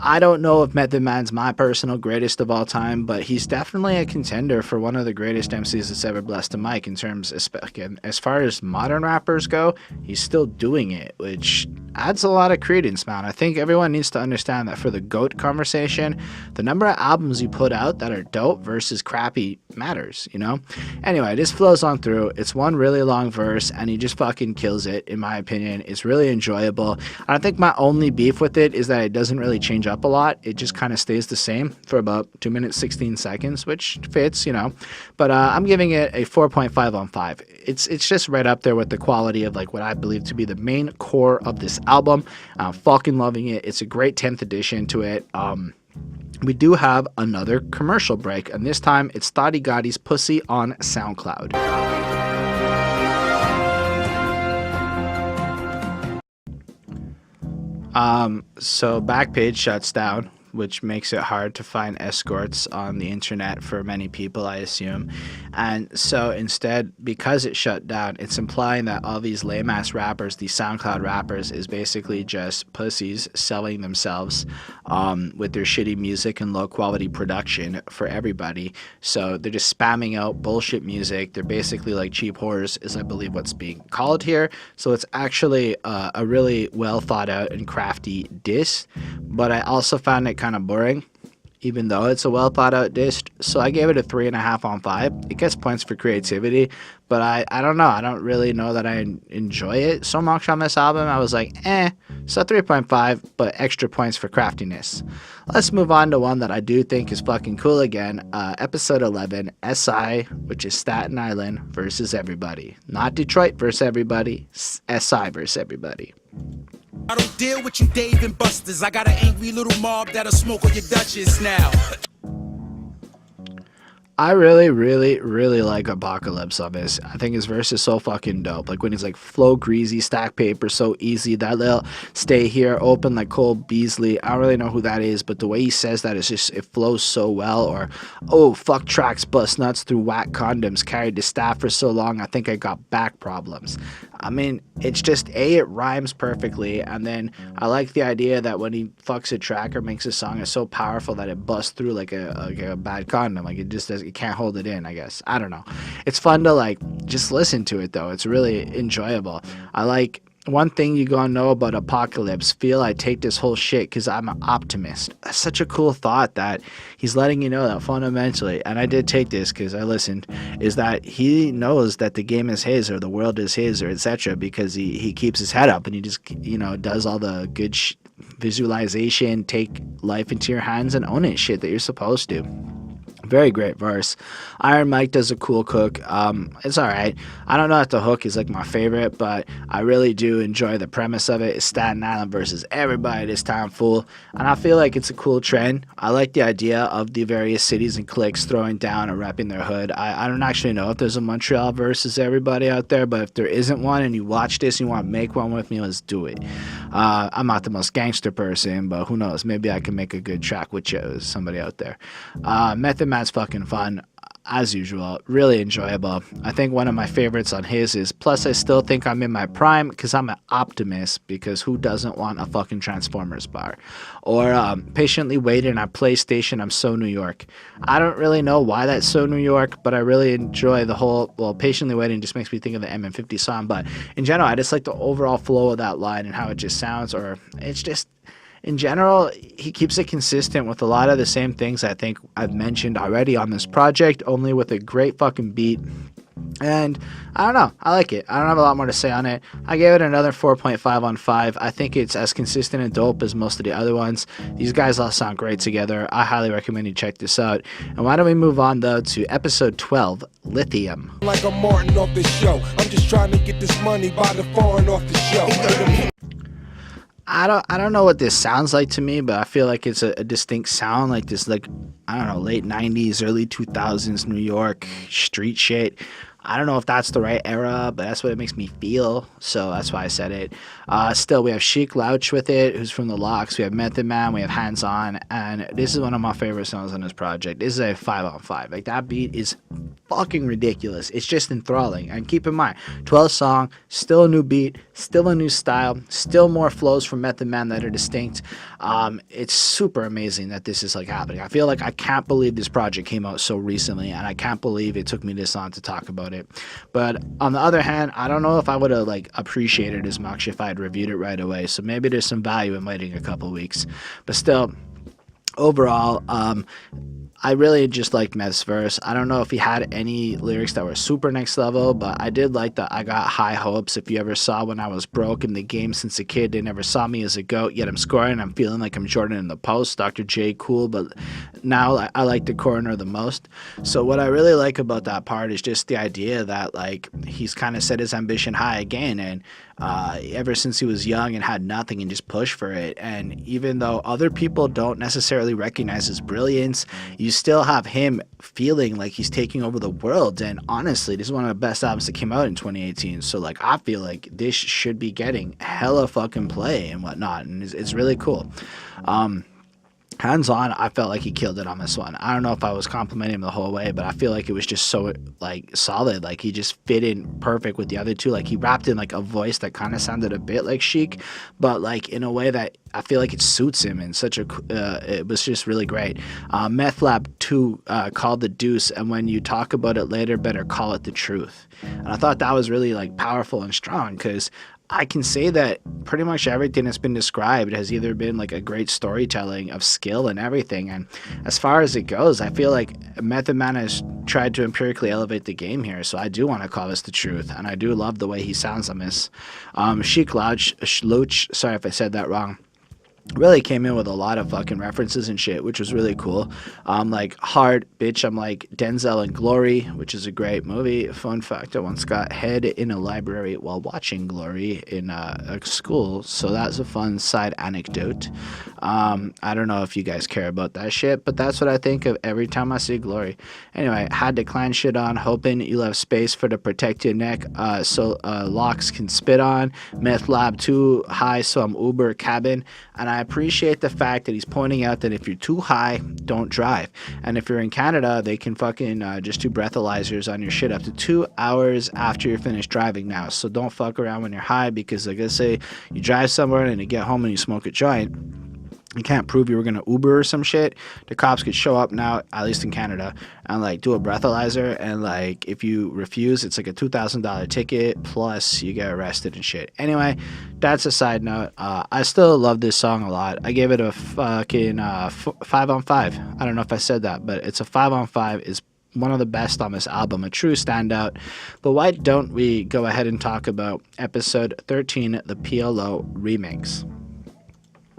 I don't know if Method Man's my personal greatest of all time, but he's definitely a contender for one of the greatest MCs that's ever blessed a mic in terms, again, as far as modern rappers go, he's still doing it, which adds a lot of credence, man. I think everyone needs to understand that for the GOAT conversation, the number of albums you put out that are dope versus crappy matters, you know? Anyway, this flows on through. It's one really long verse, and he just fucking kills it, in my opinion. It's really enjoyable. I think my only beef with it is that it doesn't really change up a lot. It just kind of stays the same for about 2 minutes 16 seconds, which fits, you know. But I'm giving it a 4.5 on 5. It's just right up there with the quality of like what I believe to be the main core of this album. I'm fucking loving it. It's a great 10th edition to it. We do have another commercial break, and this time it's Thotti Gotti's Pussy on SoundCloud. So Backpage shuts down, which makes it hard to find escorts on the internet for many people, I assume. And so instead, because it shut down, it's implying that all these lame-ass rappers, these SoundCloud rappers, is basically just pussies selling themselves with their shitty music and low-quality production for everybody. So they're just spamming out bullshit music. They're basically like cheap whores, is I believe what's being called here. So it's actually a really well-thought-out and crafty diss. But I also found it kind of boring, even though it's a well thought out diss. So I gave it a 3.5 on 5. It gets points for creativity, but I don't know. I don't really know that I enjoy it so much on this album. I was like, so 3.5, but extra points for craftiness. Let's move on to one that I do think is fucking cool again. Episode 11, SI, which is Staten Island versus everybody. Not Detroit versus everybody, SI versus everybody. I don't deal with you Dave and Busters. I got an angry little mob that'll smoke on your Duchess now. I really, really, really like Apocalypse on this. I think his verse is so fucking dope. Like when he's like, flow greasy, stack paper so easy, that little stay here open like Cole Beasley. I don't really know who that is, but the way he says that is just, it flows so well. Or, oh, fuck tracks, bust nuts through whack condoms, carried the staff for so long, I think I got back problems. I mean, it's just, it rhymes perfectly, and then I like the idea that when he fucks a track or makes a song, it's so powerful that it busts through like a bad condom. Like it just does, it can't hold it in, I guess. I don't know. It's fun to like just listen to it though. It's really enjoyable. I like one thing you gonna know about Apocalypse. Feel I take this whole shit because I'm an optimist. That's such a cool thought that he's letting you know that fundamentally, and I did take this because I listened, is that he knows that the game is his or the world is his or etc. because he keeps his head up and he just, you know, does all the good visualization, take life into your hands and own it shit that you're supposed to. Very great verse. Iron Mike does a cool hook. It's alright. I don't know if the hook is like my favorite, but I really do enjoy the premise of it. It's Staten Island versus everybody this time, fool. And I feel like it's a cool trend. I like the idea of the various cities and cliques throwing down and repping their hood. I don't actually know if there's a Montreal versus everybody out there, but if there isn't one and you watch this and you want to make one with me, let's do it. I'm not the most gangster person, but who knows? Maybe I can make a good track with you, somebody out there. Method Man's fucking fun, as usual. Really enjoyable. I think one of my favorites on his is, plus I still think I'm in my prime because I'm an optimist, because who doesn't want a fucking Transformers bar? Or patiently waiting at PlayStation, I'm so New York. I don't really know why that's so New York, but I really enjoy the whole, well, patiently waiting just makes me think of the MM50 song, but in general, I just like the overall flow of that line and how it just sounds, or it's just, in general, he keeps it consistent with a lot of the same things I think I've mentioned already on this project, only with a great fucking beat. And I don't know, I like it. I don't have a lot more to say on it. I gave it another 4.5 on 5. I think it's as consistent and dope as most of the other ones. These guys all sound great together. I highly recommend you check this out. And why don't we move on though to episode 12, Lithium. Like I'm Martin off the show. I'm just trying to get this money by the foreign off the show. I don't know what this sounds like to me, but I feel like it's a distinct sound, like this, like, I don't know, late 90s, early 2000s New York street shit. I don't know if that's the right era, but that's what it makes me feel. So that's why I said it. Still, we have Sheik Louch with it, who's from the Locks. We have Method Man. We have Hands On. And this is one of my favorite songs on this project. This is a 5-on-5. Like, that beat is fucking ridiculous. It's just enthralling. And keep in mind, 12th song, still a new beat, still a new style, still more flows from Method Man that are distinct. It's super amazing that this is like happening. I feel like I can't believe this project came out so recently, and I can't believe it took me this long to talk about it. But on the other hand, I don't know if I would have like appreciated as much if I had reviewed it right away. So maybe there's some value in waiting a couple weeks. But still, overall, I really just liked Meth's verse. I don't know if he had any lyrics that were super next level, but I did like that I got high hopes. If you ever saw when I was broke in the game since a kid, they never saw me as a GOAT, yet I'm scoring. I'm feeling like I'm Jordan in the post. Dr. J, cool, but now I like the corner the most. So what I really like about that part is just the idea that like he's kind of set his ambition high again, and ever since he was young and had nothing and just pushed for it. And even though other people don't necessarily recognize his brilliance, you still have him feeling like he's taking over the world. And honestly, this is one of the best albums that came out in 2018. So like, I feel like this should be getting hella fucking play and whatnot. And it's really cool. Hands On, I felt like he killed it on this one. I don't know if I was complimenting him the whole way, but I feel like it was just so like solid. Like he just fit in perfect with the other two. Like he rapped in like a voice that kind of sounded a bit like Sheik, but like in a way that I feel like it suits him in such a. It was just really great. Meth Lab 2 called The Deuce, and when you talk about it later, better call it the truth. And I thought that was really like powerful and strong, because I can say that pretty much everything that's been described has either been like a great storytelling of skill and everything. And as far as it goes, I feel like Method Man has tried to empirically elevate the game here. So I do want to call this the truth. And I do love the way he sounds on this. Sheik Louch, sorry if I said that wrong, really came in with a lot of fucking references and shit, which was really cool. Like Hard, bitch, I'm like Denzel and Glory, which is a great movie. Fun fact, I once got head in a library while watching Glory in a school, so that's a fun side anecdote. I don't know if you guys care about that shit, but that's what I think of every time I see Glory. Anyway, had the clan shit on, hoping you'll have space for the protect your neck so locks can spit on. Meth Lab 2 high, so I'm Uber cabin. And I appreciate the fact that he's pointing out that if you're too high, don't drive. And if you're in Canada, they can fucking just do breathalyzers on your shit up to 2 hours after you're finished driving now. So don't fuck around when you're high, because like I say, you drive somewhere and you get home and you smoke a joint. You can't prove you were going to Uber or some shit. The cops could show up now, at least in Canada, and like do a breathalyzer. And like if you refuse, it's like a $2,000 ticket plus you get arrested and shit. Anyway, that's a side note. I still love this song a lot. I gave it a fucking 5-on-5. I don't know if I said that, but it's a 5-on-5. It's one of the best on this album, a true standout. But why don't we go ahead and talk about episode 13, the P.L.O. remix?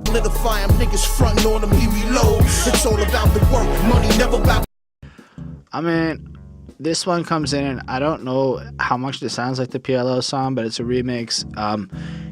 Solidify them niggas frontin' on them, we reload. It's all about the work, money never about. I mean, this one comes in, and I don't know how much this sounds like the P.L.O. song, but it's a remix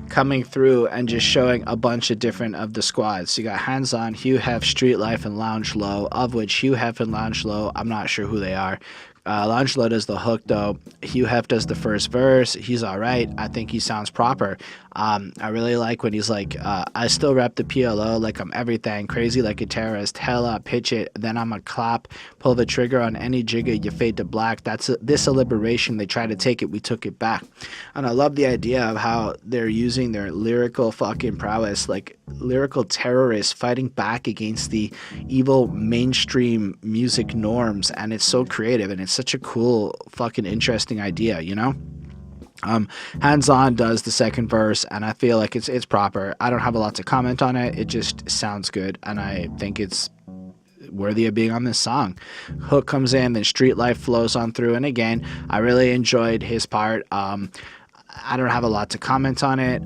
coming through and just showing a bunch of different of the squads. So you got Hands On, Hugh Hef, Streetlife, and Lounge Low, of which Hugh Hef and Lounge Low, I'm not sure who they are. Lounge Low does the hook though. Hugh Hef does the first verse. He's alright. I think he sounds proper. I really like when he's like, I still rep the P.L.O. like I'm everything, crazy like a terrorist, hella pitch it, then I'm a clap, pull the trigger on any jigger, you fade to black. This a liberation, they try to take it, we took it back. And I love the idea of how they're using their lyrical fucking prowess, like lyrical terrorists fighting back against the evil mainstream music norms, and it's so creative, and it's such a cool fucking interesting idea, you know? Hands On does the second verse, and I feel like it's proper. I don't have a lot to comment on it. It just sounds good, and I think it's worthy of being on this song. Hook comes in, then Streetlife flows on through, and again, I really enjoyed his part. I don't have a lot to comment on it.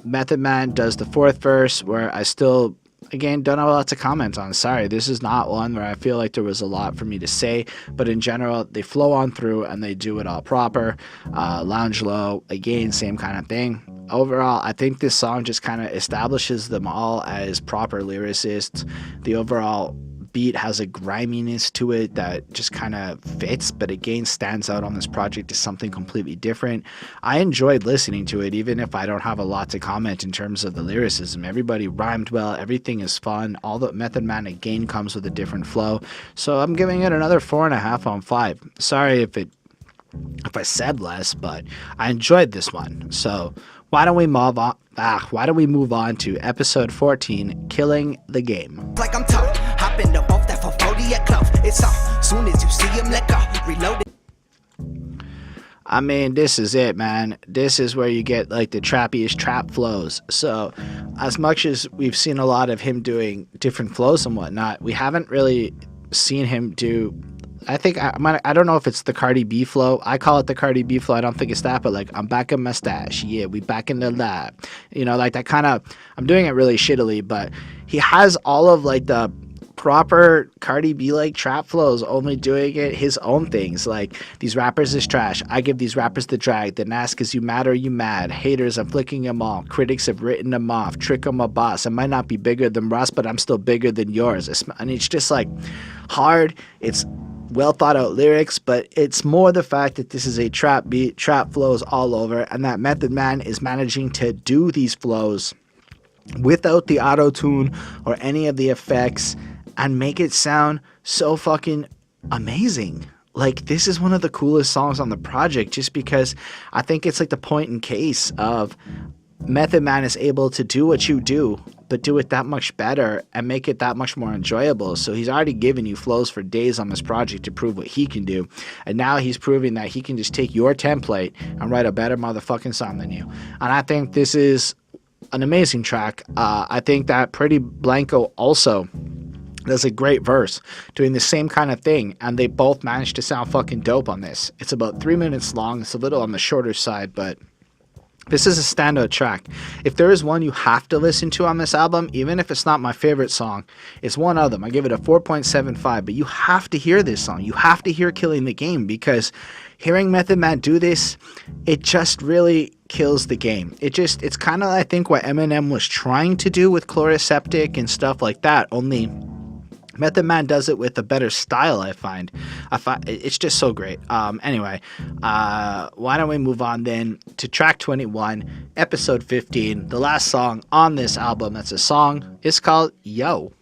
Method Man does the fourth verse, where I still, again, don't have a lot to comment on. Sorry, this is not one where I feel like there was a lot for me to say, but in general, they flow on through and they do it all proper. Lounge Low, again, same kind of thing. Overall, I think this song just kind of establishes them all as proper lyricists. The overall beat has a griminess to it that just kind of fits, but again stands out on this project as something completely different. I enjoyed listening to it, even if I don't have a lot to comment in terms of the lyricism. Everybody rhymed well, everything is fun. All the Method Man again comes with a different flow. So I'm giving it another 4.5 on 5. Sorry if I said less, but I enjoyed this one. So why don't we move on? Why don't we move on to episode 14, Killing the Game? Like I'm tough, hopping up off that 440 at club. It's off. Soon as you see him, let go. Reload it. I mean, this is it, man. This is where you get like the trappiest trap flows. So as much as we've seen a lot of him doing different flows and whatnot, we haven't really seen him do, I think, I don't know if it's the Cardi B flow. I call it the Cardi B flow. I don't think it's that, but like, I'm back in my stash. Yeah, we back in the lab. You know, like that kind of, I'm doing it really shittily, but he has all of like the proper Cardi B like trap flows, only doing it his own things. Like, these rappers is trash. I give these rappers the drag. Then ask, is you mad or you mad? Haters, I'm flicking them all. Critics have written them off. Trick, I'm a boss. I might not be bigger than Ross, but I'm still bigger than yours. And it's just like hard. It's well thought out lyrics, but it's more the fact that this is a trap beat, trap flows all over, and that Method Man is managing to do these flows without the auto-tune or any of the effects and make it sound so fucking amazing. Like, this is one of the coolest songs on the project, just because I think it's like the point in case of Method Man is able to do what you do, but do it that much better and make it that much more enjoyable. So he's already given you flows for days on this project to prove what he can do. And now he's proving that he can just take your template and write a better motherfucking song than you. And I think this is an amazing track. I think that Pretty Blanco also does a great verse doing the same kind of thing, and they both managed to sound fucking dope on this. It's about 3 minutes long. It's a little on the shorter side, but this is a standout track. If there is one you have to listen to on this album, even if it's not my favorite song, it's one of them. I give it a 4.75, but you have to hear this song. You have to hear Killing the Game, because hearing Method Man do this, it just really kills the game. It's kind of, I think, what Eminem was trying to do with Chloroseptic and stuff like that, only Method Man does it with a better style, I find. It's just so great. Anyway, why don't we move on then to track 21, episode 15, the last song on this album. That's a song. It's called Yo.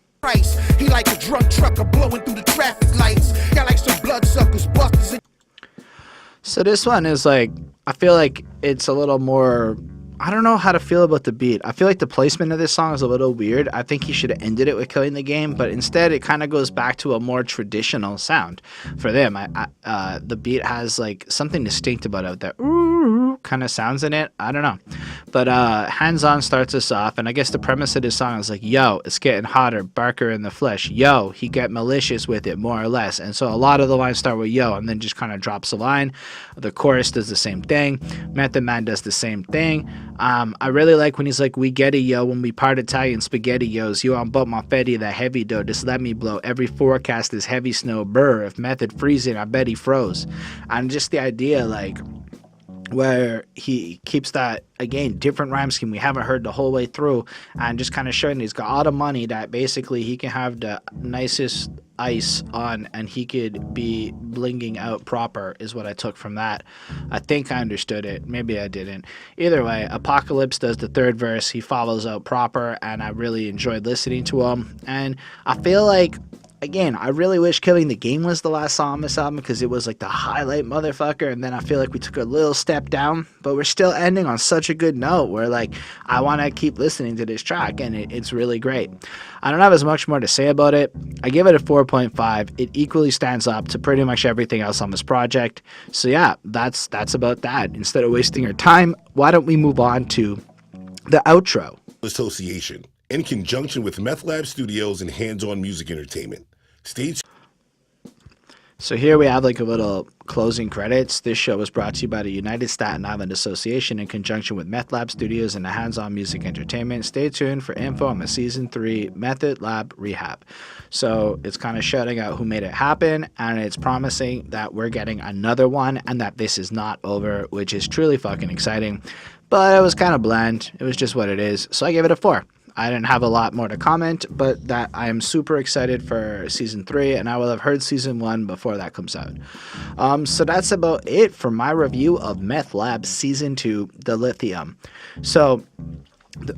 He like a drunk trucker blowing through the traffic lights. Got like some bloodsuckers, busters. So this one is like, I feel like it's a little more, I don't know how to feel about the beat. I feel like the placement of this song is a little weird. I think he should have ended it with Killing the Game, but instead it kind of goes back to a more traditional sound for them. The beat has like something distinct about it that ooh kind of sounds in it. I don't know. But Hands On starts us off, and I guess the premise of this song is like, yo, it's getting hotter, Barker in the flesh. Yo, he get malicious with it, more or less. And so a lot of the lines start with yo, and then just kind of drops a line. The chorus does the same thing. Method Man does the same thing. I really like when he's like, we get it, yo, when we part Italian spaghetti, yos. You on boat my fetty, that heavy dough, just let me blow. Every forecast is heavy snow, brr. If Method freezing, I bet he froze. And just the idea, like, where he keeps that, again, different rhyme scheme we haven't heard the whole way through, and just kind of showing he's got all the money that basically he can have the nicest ice on and he could be blinging out proper, is what I took from that. I think I understood it. Maybe I didn't. Either way, Apocalypse does the third verse. He follows out proper, and I really enjoyed listening to him. And I feel like, again, I really wish Killing the Game was the last song on this album, because it was like the highlight motherfucker, and then I feel like we took a little step down, but we're still ending on such a good note where, like, I want to keep listening to this track, and it's really great. I don't have as much more to say about it. I give it a 4.5. It equally stands up to pretty much everything else on this project. So yeah, that's about that. Instead of wasting your time, why don't we move on to the outro? Association, in conjunction with Meth Lab Studios and Hands On Music Entertainment. So here we have like a little closing credits. This show was brought to you by the United Staten Island Association in conjunction with Meth Lab Studios and the Hands On Music Entertainment. Stay tuned for info on the Season 3 Method Lab Rehab. So it's kind of shouting out who made it happen, and it's promising that we're getting another one and that this is not over, which is truly fucking exciting. But it was kind of bland. It was just what it is. So I gave it a 4. I didn't have a lot more to comment, but that I am super excited for season 3, and I will have heard season 1 before that comes out. So that's about it for my review of Meth Lab season 2, The Lithium. So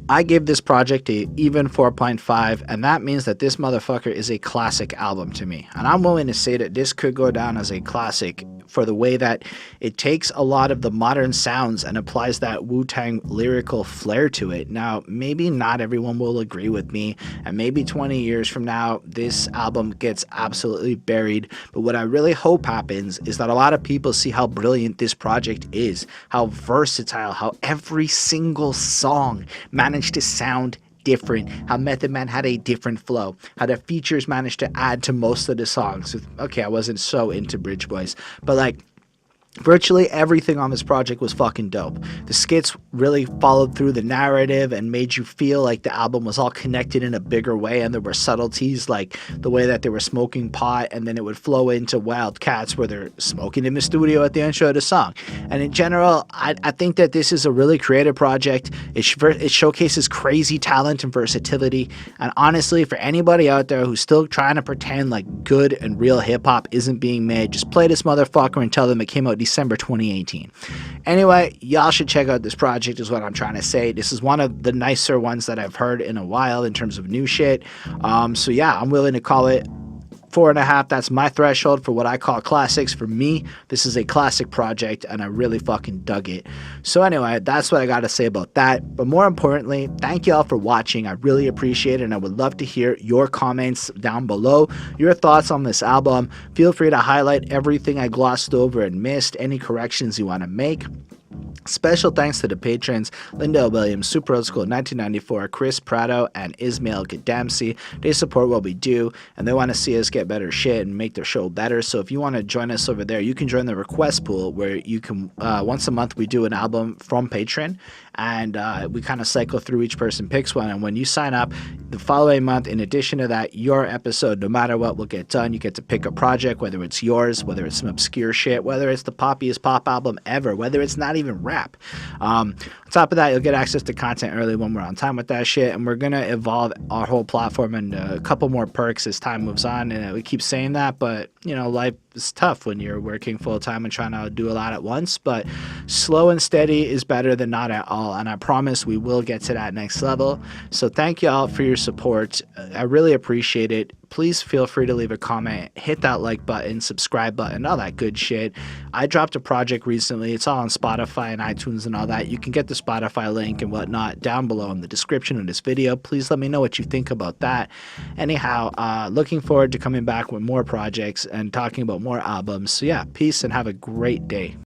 I gave this project a even 4.5, and that means that this motherfucker is a classic album to me. And I'm willing to say that this could go down as a classic for the way that it takes a lot of the modern sounds and applies that Wu-Tang lyrical flair to it. Now, maybe not everyone will agree with me, and maybe 20 years from now, this album gets absolutely buried. But what I really hope happens is that a lot of people see how brilliant this project is, how versatile, how every single song managed to sound different, how Method Man had a different flow, how the features managed to add to most of the songs. Okay, I wasn't so into Bridge Boys, but like virtually everything on this project was fucking dope. The skits really followed through the narrative and made you feel like the album was all connected in a bigger way, and there were subtleties like the way that they were smoking pot and then it would flow into Wildcats where they're smoking in the studio at the intro of the song. And in general, I think that this is a really creative project. It showcases crazy talent and versatility, and honestly, for anybody out there who's still trying to pretend like good and real hip-hop isn't being made, just play this motherfucker and tell them it came out December 2018. Anyway, y'all should check out this project is what I'm trying to say. This is one of the nicer ones that I've heard in a while in terms of new shit. So yeah, I'm willing to call it 4.5. That's my threshold for what I call classics. For me, this is a classic project, and I really fucking dug it. So anyway, that's what I got to say about that. But more importantly, thank you all for watching. I really appreciate it, and I would love to hear your comments down below, your thoughts on this album. Feel free to highlight everything I glossed over and missed, any corrections you want to make. Special thanks to the patrons Linda Williams, Super Old School 1994, Chris Prado, and Ismail Gadamsi. They support what we do, and they want to see us get better shit and make their show better. So if you want to join us over there, you can join the request pool where you can, once a month we do an album from Patreon, and we kind of cycle through, each person picks one, and when you sign up the following month, in addition to that, your episode, no matter what, will get done. You get to pick a project, whether it's yours, whether it's some obscure shit, whether it's the poppiest pop album ever, whether it's not even rap. On top of that, you'll get access to content early when we're on time with that shit, and we're gonna evolve our whole platform and a couple more perks as time moves on. And we keep saying that, but you know, life is tough when you're working full time and trying to do a lot at once. But slow and steady is better than not at all, and I promise we will get to that next level. So thank y'all for your support. I really appreciate it. Please feel free to leave a comment, hit that like button, subscribe button, all that good shit. I dropped a project recently. It's all on Spotify and iTunes and all that. You can get the Spotify link and whatnot down below in the description of this video. Please let me know what you think about that. Anyhow, looking forward to coming back with more projects and talking about more albums. So yeah, peace and have a great day.